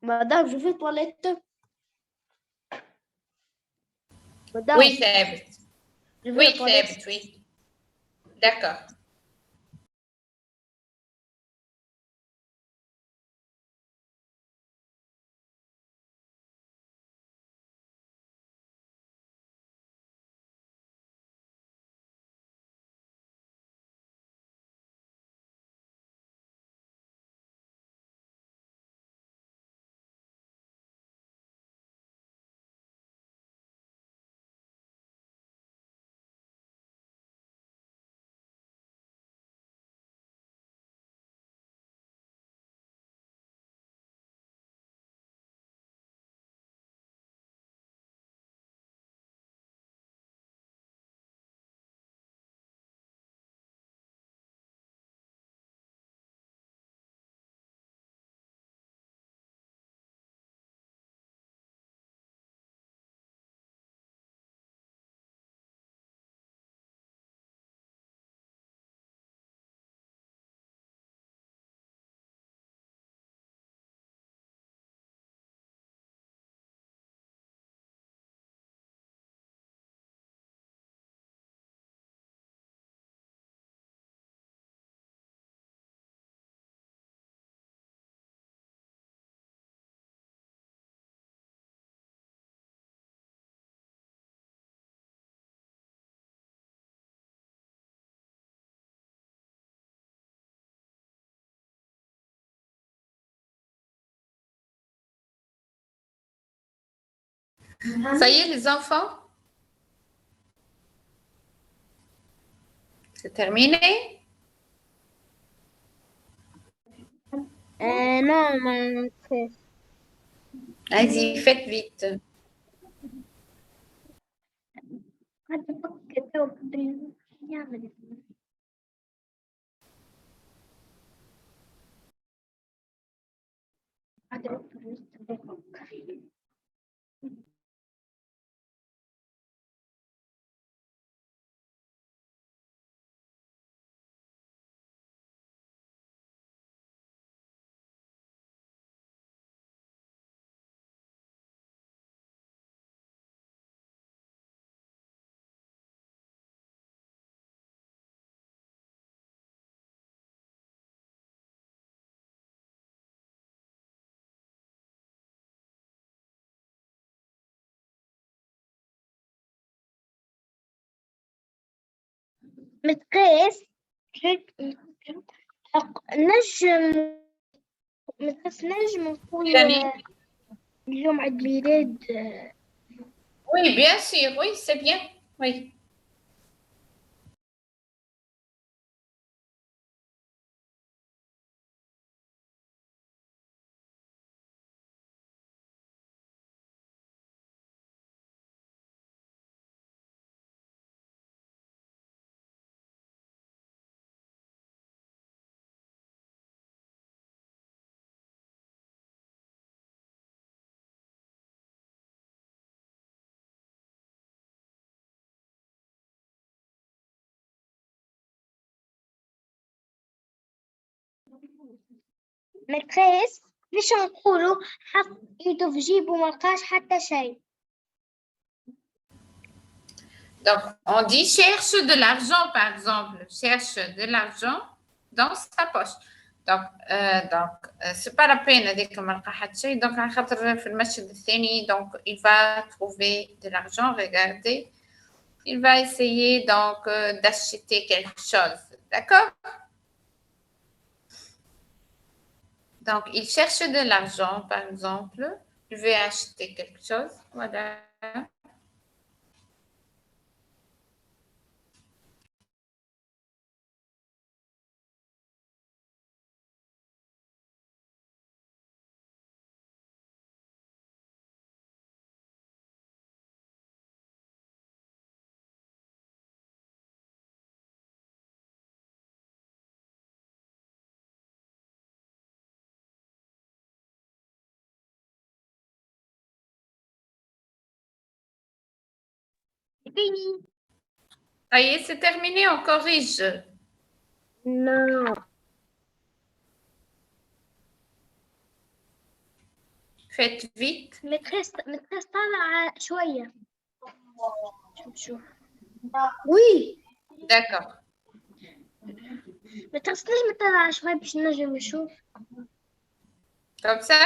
Madame, je vais aux toilettes. Madame, Oui, ثابت. je vais Oui, aux toilettes. ثابت, oui. D'accord. Ça y est, les enfants? C'est terminé? Non, maîtresse. Allez-y, faites vite. متقاس نجم متقاس نجم نقول يعني اليوم عيد ميلاد Oui, bien sûr, oui, c'est bien. Oui. متقاس ليش نقولوا حط ايده في جيبه ما لقاش حتى شيء. Donc, on dit cherche de l'argent, par exemple. Cherche de l'argent dans sa poche. Donc, c'est pas la peine هذيك ما لقى حتى شيء. Donc, على خاطر في المشهد الثاني, donc, il va trouver de l'argent. Regardez. Il va essayer donc d'acheter quelque chose. D'accord? Donc, il cherche de l'argent, par exemple. Il veut acheter quelque chose. Voilà. Fini. Ça y est, c'est terminé, on corrige. Non. faites vite. مترس طالعة شوية. شوف Oui. D'accord. مترس ليش مطلعة شوية باش نجم نشوف. Comme ça?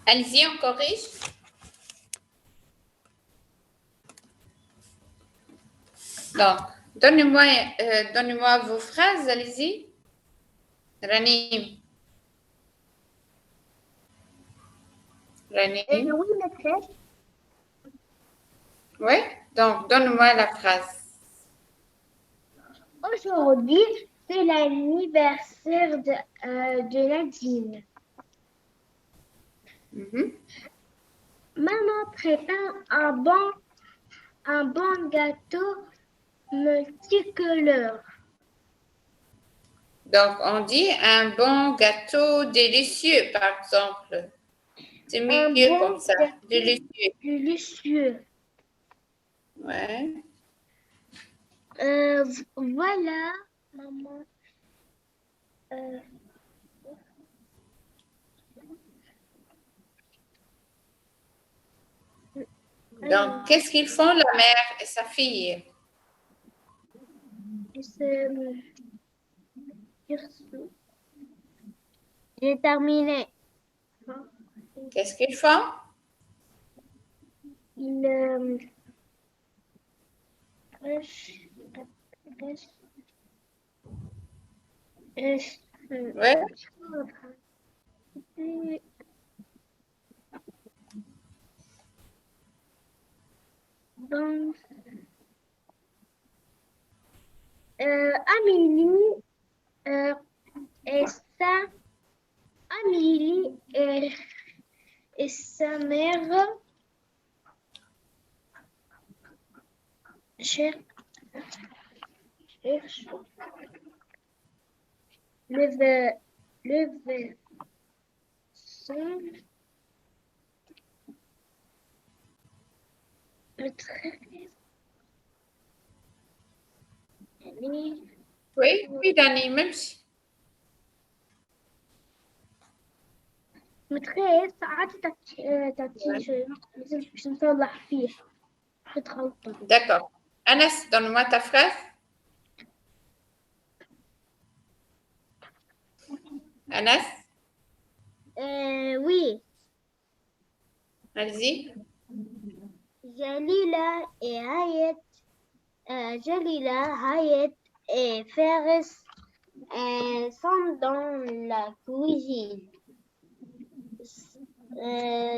Allez-y, on corrige. Donc, donnez-moi vos phrases, allez-y. Ranim. Ranim. Oui, maîtresse. Oui, donc donne-moi la phrase. Aujourd'hui, c'est l'anniversaire de Nadine. Mhm. Maman prépare un bon gâteau multicolore. Donc, on dit un bon gâteau délicieux, par exemple. C'est mieux bon comme ça. gâteau Délicieux. Délicieux. Ouais. Voilà, maman. Donc, qu'est-ce qu'ils font, la mère et sa fille? J'ai terminé. Qu'est-ce qu'ils font? Ouais. Donc, Amélie et sa mère cherchent le verson Oui, oui, Dani, même si. متخيل ساعات تعطيه باش نصلح فيه كنت غلطة. D'accord. Anas, donne-moi ta phrase. Anas, Oui. allez-y. Jalila Hayat et Fares sont dans la cuisine.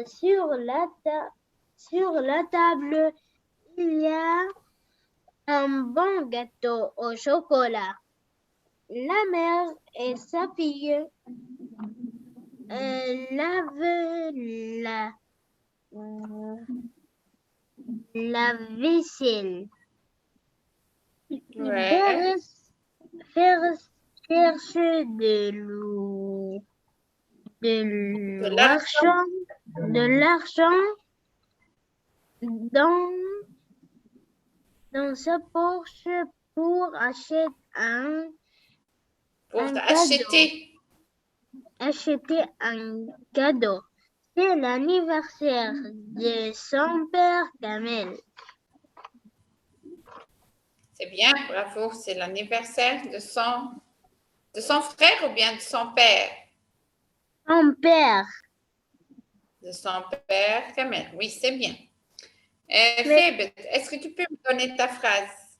Sur la table, il y a un bon gâteau au chocolat. La mère et sa fille lavent la vaisselle. Ouais. Fares cherche de l'eau. de l'argent. l'argent dans sa poche pour acheter Pour un acheter. acheter un cadeau. C'est l'anniversaire de son père Kamel. C'est bien, bravo. C'est l'anniversaire de son frère ou bien de son père? Son père. De son père Kamel. Oui, c'est bien. Mais- Fébet, est-ce que tu peux me donner ta phrase?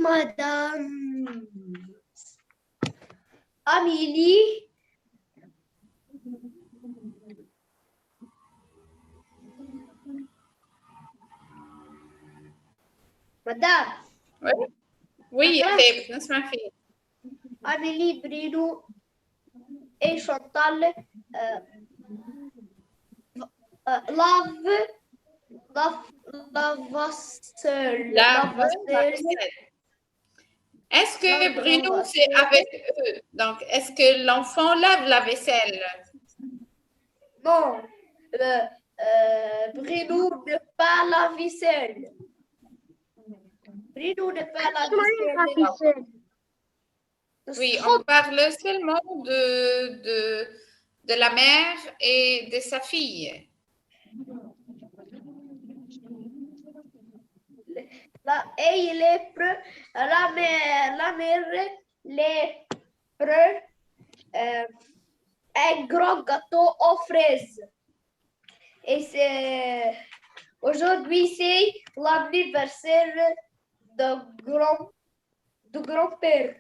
Madame Amélie Madame Oui, oui, Fébet, نسمع فيك. Amélie, Bruno et Chantal lavasseur. Vaisselle. Est-ce que Lave la Bruno, vaisselle. c'est avec eux? Donc, est-ce que l'enfant lave la vaisselle? Non, Bruno ne pas la vaisselle. Bruno ne pas la vaisselle. Oui, on parle seulement de la mère et de sa fille. Et il est prêt, la mère les prêt un grand gâteau aux fraises. Et c'est aujourd'hui c'est l'anniversaire de grand-père.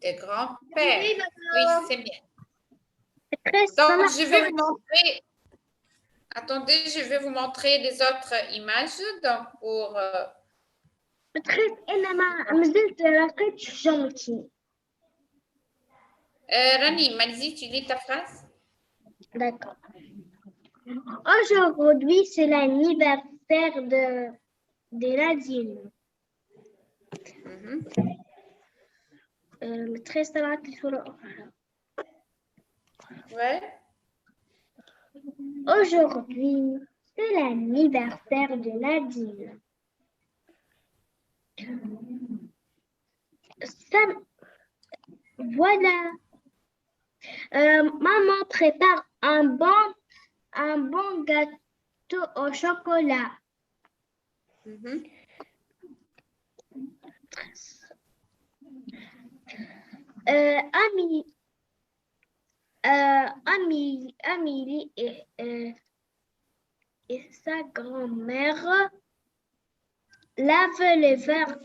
De grand-père. Oui, Oui, c'est bien. Très Donc, je vais vous montrer. Attendez, je vais vous montrer les autres images. Donc, pour. بتخيل انا ما زلت لقيت جونتي. Rani, Malzi, tu lis ta phrase? D'accord. Aujourd'hui, c'est l'anniversaire de Nadine. très Ouais. Aujourd'hui, c'est l'anniversaire de Nadine. Voilà. Maman prépare un bon gâteau au chocolat. Amélie et sa grand-mère lavent les verres.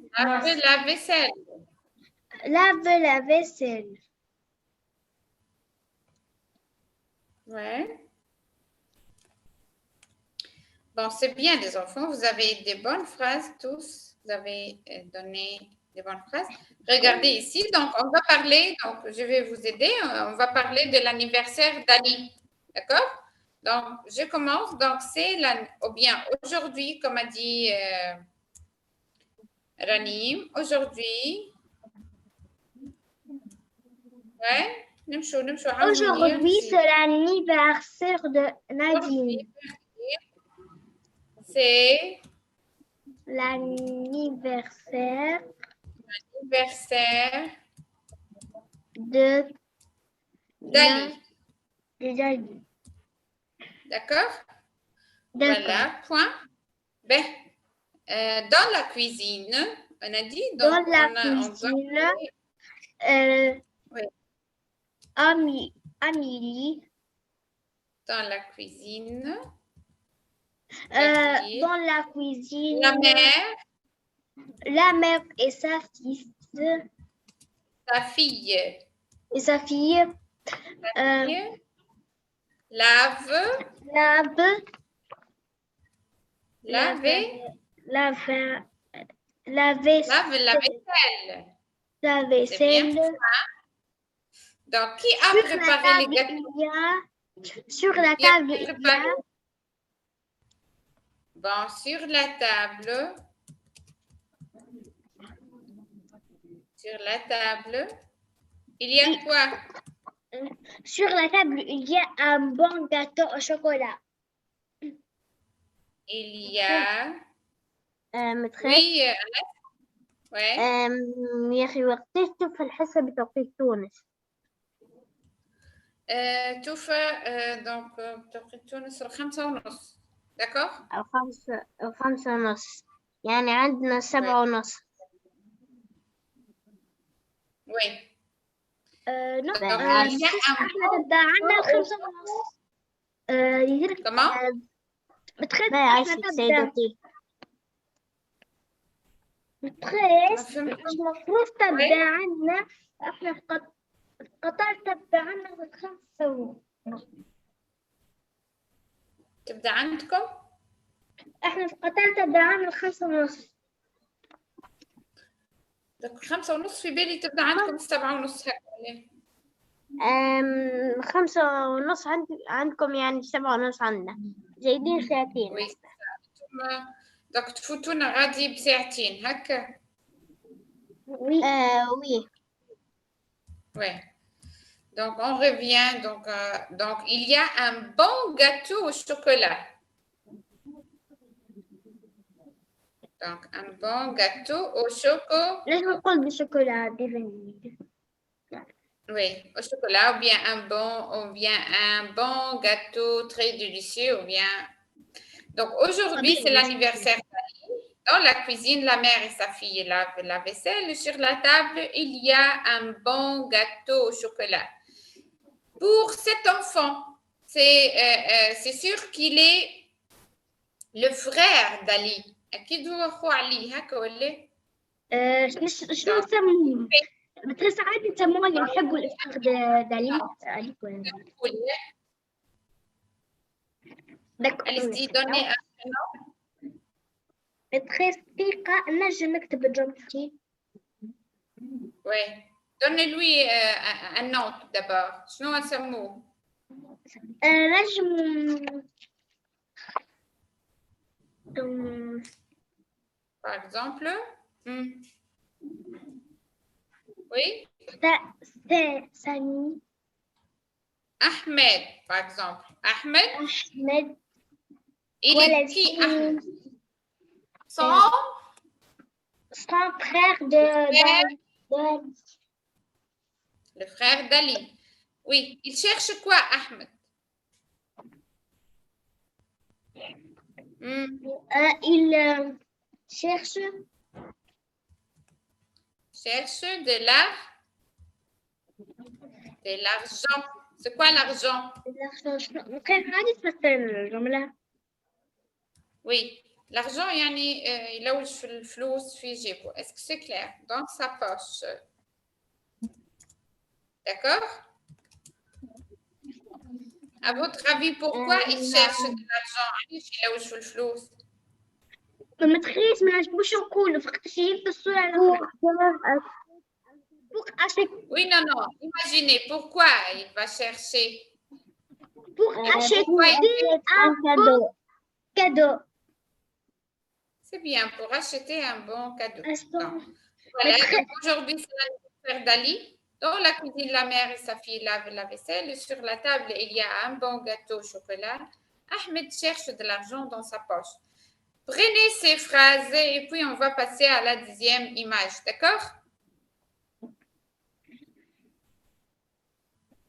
Lave la vaisselle. Lave la vaisselle. Ouais. Bon, c'est bien, les enfants. Vous avez des bonnes phrases tous. Vous avez donné des bonnes phrases. Regardez ici. Donc, on va parler. Donc, je vais vous aider. On va parler de l'anniversaire d'Ali. D'accord? Donc, je commence. Donc, c'est bien aujourd'hui, comme a dit Ranim, aujourd'hui. Ouais. Aujourd'hui, c'est l'anniversaire de Nadine. C'est l'anniversaire de Dali. D'accord? Voilà, point. Ben, dans la cuisine, on a dit. Donc, dans la cuisine, oui. Amélie. Dans la cuisine. Dans la cuisine. La mère et sa fille. Sa fille. Et sa fille. Lave la vaisselle. Donc, qui a préparé les gâteaux? Sur la table, il y a... Bon, sur la table, Sur la table, il y a quoi? Sur la table, il y a un bon gâteau au chocolat. Il y a... متخيل Oui, ouais. يا أخي وقتيته في الحصة بتوقيت تونس توفى donc بتوقيت تونس 5:30. D'accord? أو 5:30 يعني عندنا 7:30 Oui. Non, Donc, il y a un احنا تبدا عندنا 5:30. Comment? متخيل ما احنا يعيشك تبدا سيدتي متخيل ما فهمتش. المفروض تبدا عندنا احنا قطر تبدا عندنا في 5:30. تبدأ عندكم؟ احنا في قطر تبدا عندنا 5:30. donc 5:30 في بالي تبدأ عندكم 7:30 هكا ولا؟ 5:30 عندكم يعني 7:30 عندنا زايدين ساعتين Oui. donc تفوتونا غادي بساعتين هكا؟ وي وي Ouais. Donc on revient. Donc il y a un bon gâteau au chocolat. Donc un bon gâteau au chocolat. ليش نقول بالشوكولا دي Oui, au chocolat, ou bien un bon gâteau très délicieux, ou bien. Donc aujourd'hui, c'est l'anniversaire d'Ali. Dans la cuisine, la mère et sa fille lavent la vaisselle. Sur la table, il y a un bon gâteau au chocolat. Pour cet enfant, c'est sûr qu'il est le frère d'Ali. أكيد هو أخو علي هكا ولا؟ شنو نسموه؟ بتحس عادي يسموه اللي يحبوا الإفطار دالي Allez-y, donnez un prénom. بتحس دقيقة نجم نكتب جملتي. Oui. Donnez-lui un nom tout d'abord. شنو نسموه؟ نجم Par exemple. Oui. سامي. Ahmed, par exemple. Ahmed. أحمد. Il est qui, Ahmed? Son frère de le frère d'Ali. Oui. Il cherche quoi, Ahmed? Il cherche de l'argent. C'est quoi l'argent? كيف عادي تفسر الجملة؟ Oui. L'argent, يعني يلوج في الفلوس في جيبه. Est-ce que c'est clair? Dans sa poche. D'accord? À votre avis, pourquoi il cherche de l'argent? علاش يلوج في الفلوس؟ ما تخيش ما نجموش نقولوا فقط شيء في الصورة. Oui, non. Imaginez pourquoi il va chercher. Pour acheter un bon cadeau. C'est bien, pour acheter un bon cadeau. Non. Voilà, donc aujourd'hui, c'est l'anniversaire d'Ali. Dans la cuisine, la mère et sa fille lavent la vaisselle. Sur la table, il y a un bon gâteau au chocolat. Ahmed cherche de l'argent dans sa poche. Prenez ces phrases et puis on va passer à la 10e image, d'accord?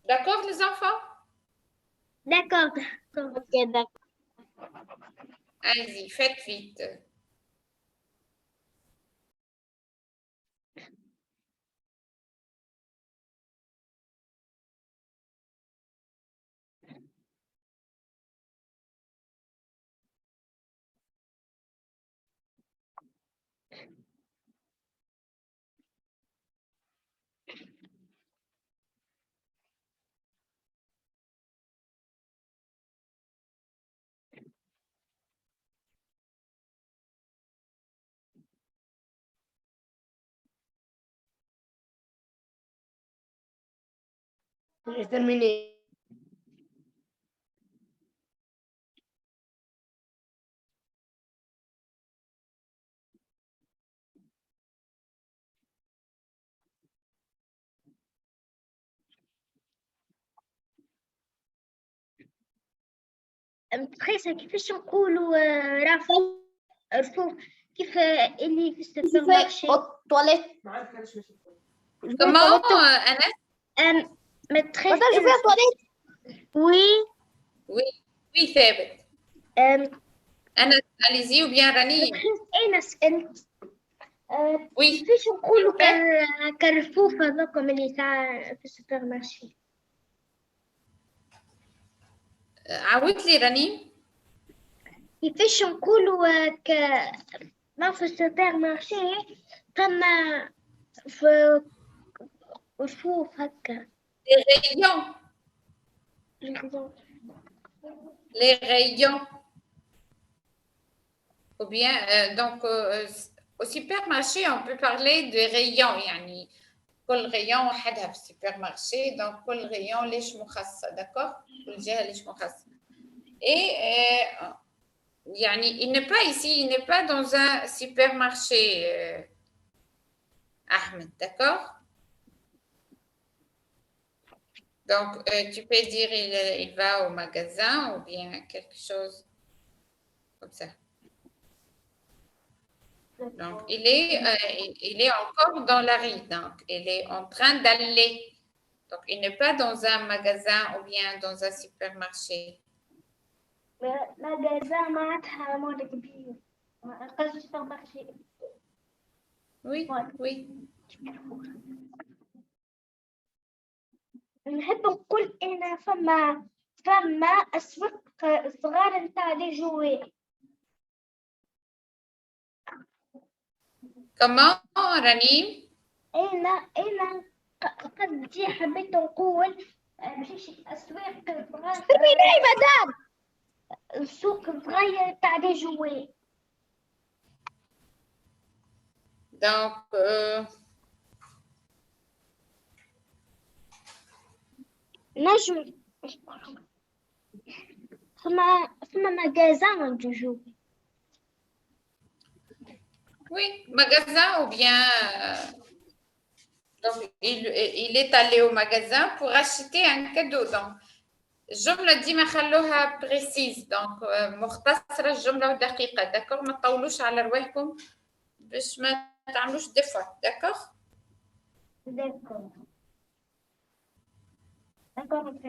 D'accord, les enfants? D'accord. Allez-y, faites vite. J'ai terminé. متخيلة كيفاش نقولوا رفوف كيف اللي في السوبر مارشي toilette. Comment, Anas? متخيلة Madame, je vais aux toilettes. وي Oui, Thabit. Anas, allez-y ou bien Rani? أنا سألت Oui. كيفاش نقولوا كالرفوف هذوكم اللي تاع في السوبر مارشي عاود لي رني. كيفاش نقولوا ما في السوبر مارشي ثم في رفوف هكا Les rayons. Les rayons. Ou bien, donc, au supermarché, on peut parler de rayons. يعني كل rayon وحدها في السوبرمارشي. Donc, كل rayon ليش مخصصة. D'accord? كل جهة ليش مخصصة. Et, يعني, il n'est pas ici, il n'est pas dans un supermarché, Ahmed. D'accord? Donc, tu peux dire il va au magasin ou bien quelque chose comme ça. Donc, il est encore dans la rue. Donc, il est en train d'aller. Donc, il n'est pas dans un magasin ou bien dans un supermarché. magasin معناتها مول كبير قصدي سوبر مارشي Oui, oui. نحب نقول أنا فما أسواق صغار نتاع لي جوي Comment, Rani? أنا قصدي حبيت نقول مش أسواق صغار madame. سوق صغير تاع لي جوي Donc, نجم فما ماغازان دو جو oui, magasin ou bien. Donc, il est allé au magasin pour acheter un cadeau. Donc, الجملة دي ما خلوها بريسيز. دونك مختصرة الجملة ودقيقة. داكور ما تطولوش على رواحكم باش ما تعملوش دفع. داكور داكور داكور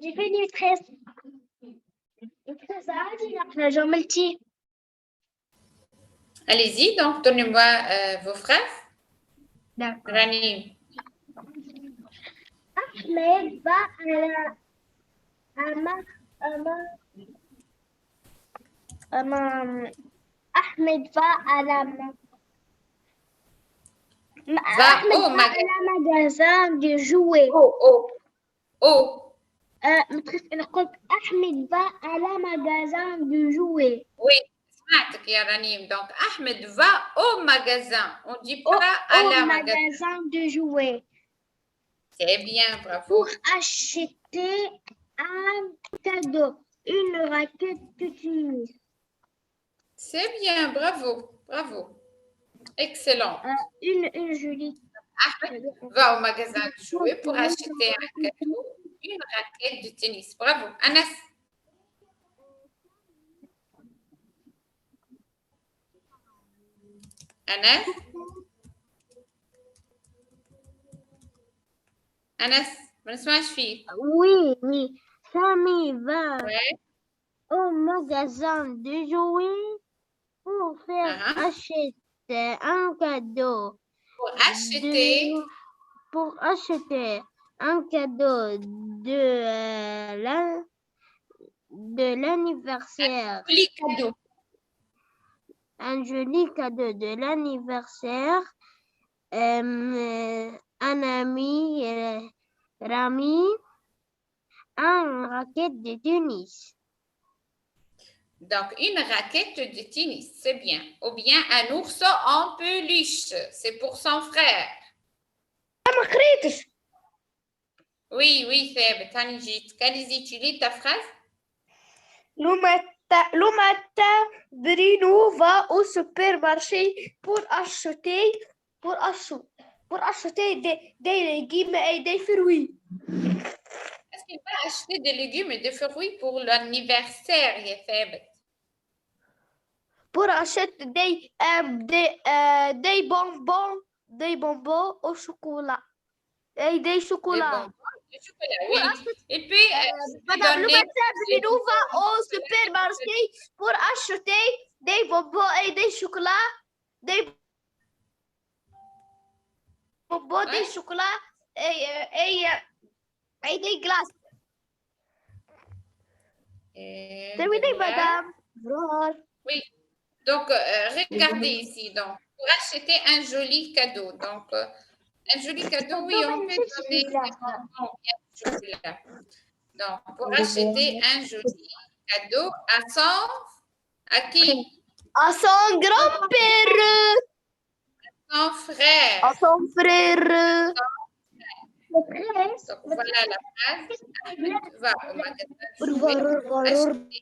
j'ai fait une maîtresse. عادي نحن جملتي. Allez-y, donc donnez-moi vos phrases. D'accord. Rani. Ahmed va Ahmed va à la magasin de jouets. أنا قلت أحمد va à la magasin de jouets. Oui, سمعتك يا رنيم. Donc Ahmed va au magasin. On dit pas à la magasin de jouets. C'est bien, bravo. Pour acheter un cadeau, une raquette de tennis. C'est bien, bravo, bravo. Excellent. Une jolie. Ahmed va au magasin de jouets pour acheter un cadeau, une raquette de tennis. Bravo. Anas. Anas. Anas, ما نسمعش فيك. Oui. Samy va Ouais. au magasin de jouets pour faire acheter un cadeau. Pour acheter un cadeau de l'anniversaire. Joli cadeau. Un joli cadeau de l'anniversaire. Un ami, Rami, un raquette de tennis. Donc, une raquette de tennis, c'est bien. Ou bien un ourson en peluche, c'est pour son frère. ما قريتش. Oui, oui, ثابت. هاني جيت. Qu'allez-y, tu lis ta phrase? Le matin, Bruno va au supermarché pour acheter des légumes et des fruits. Est-ce qu'il va acheter des légumes et des fruits pour l'anniversaire, يا ثابت? Pour acheter des bonbons au chocolat. Et des Des chocolats. bonbons, du chocolat, oui. Et puis, Madame, le donner matin, Bruno va au supermarché pour acheter des bonbons et des chocolats. Des bonbons, des chocolats et des glaces. de la- madame. Oui. Donc, regardez ici. Donc, pour acheter un joli cadeau. Donc, un joli cadeau, oui, on peut donner des bonbons bien du chocolat. Donc, pour acheter un joli cadeau à qui? À son grand-père. Son frère. À son frère. Donc, voilà la phrase. Ahmed va au magasin jouer pour acheter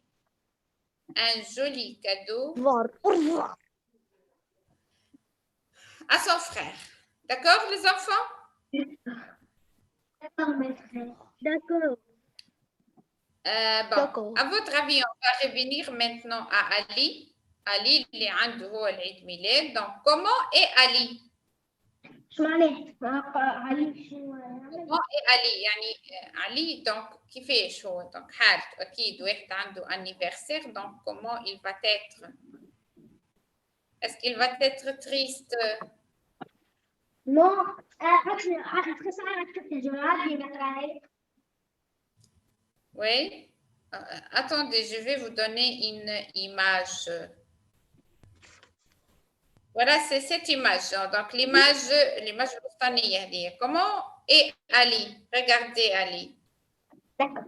un joli cadeau à son frère. D'accord, les enfants? D'accord. Bon, D'accord. à votre avis, on va revenir maintenant à Ali. Ali, il est عنده هو العيد ميلاد. Donc, comment est Ali? comment est Ali؟ يعني Ali, donc كيفاش هو؟ donc حالته أكيد واحد عنده anniversaire. Donc, comment il va être? Est-ce qu'il va être triste? Non. Oui. Attendez, je vais vous donner une image. Voilà, c'est cette image. Donc, l'image الوسطانية. Comment est Ali? Regardez Ali. D'accord.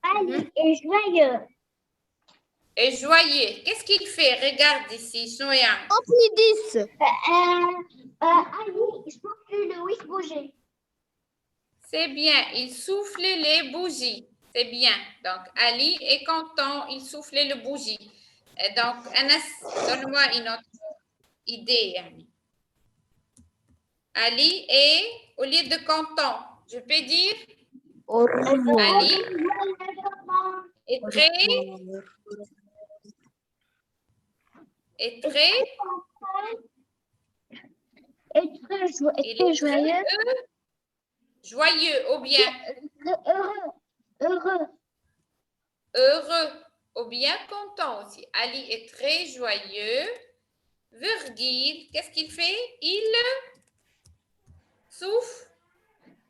Ali est joyeux. Et joyeux. Qu'est-ce qu'il fait? Regarde ici, Soya. Applaudissez. Ali, il souffle le wish bouger. C'est bien, il souffle les bougies. C'est bien. Donc, Ali est content, il souffle les bougies. Et donc, Anas, donne-moi une autre idée. Yani. Ali est, au lieu de content, je peux dire Ali est joyeux. Joyeux ou bien heureux ou bien content aussi. Ali est très joyeux. Virgile, qu'est-ce qu'il fait? Il souffle.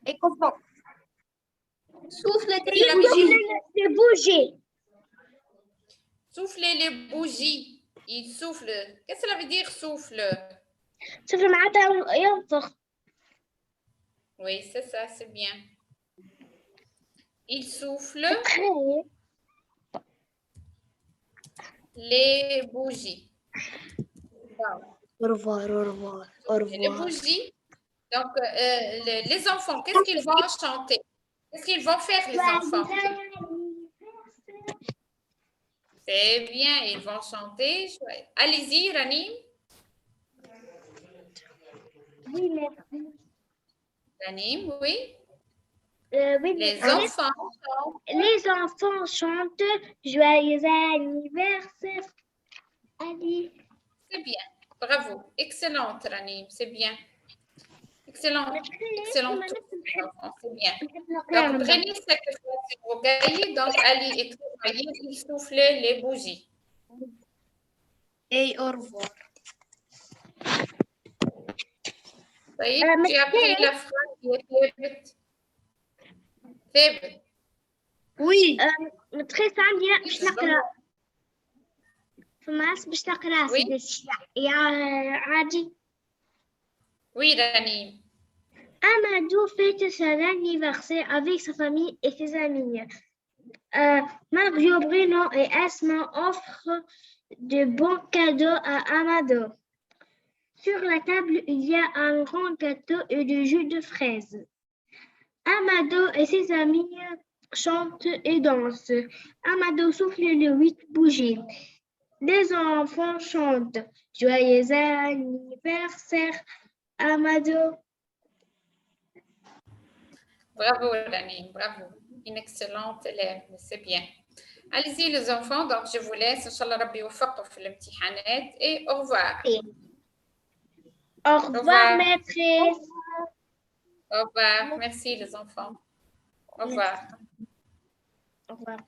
Et content. Souffle Les bougies. Souffler les bougies. Il souffle. Qu'est-ce que cela veut dire souffle? شوفي معناتها ينفخ. Oui, c'est ça, c'est bien. Il souffle les bougies. Wow. Au revoir, au revoir, au revoir. Les bougies. Donc, les enfants, qu'est-ce qu'ils vont chanter? Qu'est-ce qu'ils vont faire, les enfants? C'est bien, ils vont chanter. Allez-y, Rani. Oui, merci. Ranim, oui. Oui, les enfants chantent joyeux anniversaire. Ali. C'est bien. Bravo. Excellente, Ranim. C'est bien. Excellent. Excellent. C'est bien. Donc, prenez cette phrase sur vos cahiers. Donc, Ali est travaillé, il soufflait les bougies. Et au revoir. طيب mais j'ai appris la phrase يا ثابت. ثابت. Oui. très سامية باش نقرا فماس باش نقرا Oui. سيدتي يا عادي. Oui رنيم. Amadou fête son anniversaire avec sa famille et ses amis. Mario, Bruno et Asma offrent de bons cadeaux à Amadou. Sur la table, il y a un grand gâteau et du jus de fraises. Amadou et ses amis chantent et dansent. Amadou souffle les 8 bougies. Les enfants chantent « Joyeux anniversaire, Amadou ». Bravo Rani, bravo. Une excellente élève, c'est bien. Allez-y les enfants, donc je vous laisse. Inch'Allah Rabbi يوفقكم في الامتحانات et au revoir. Au revoir, maîtresse. Au revoir. Merci les enfants. Au revoir. Au revoir.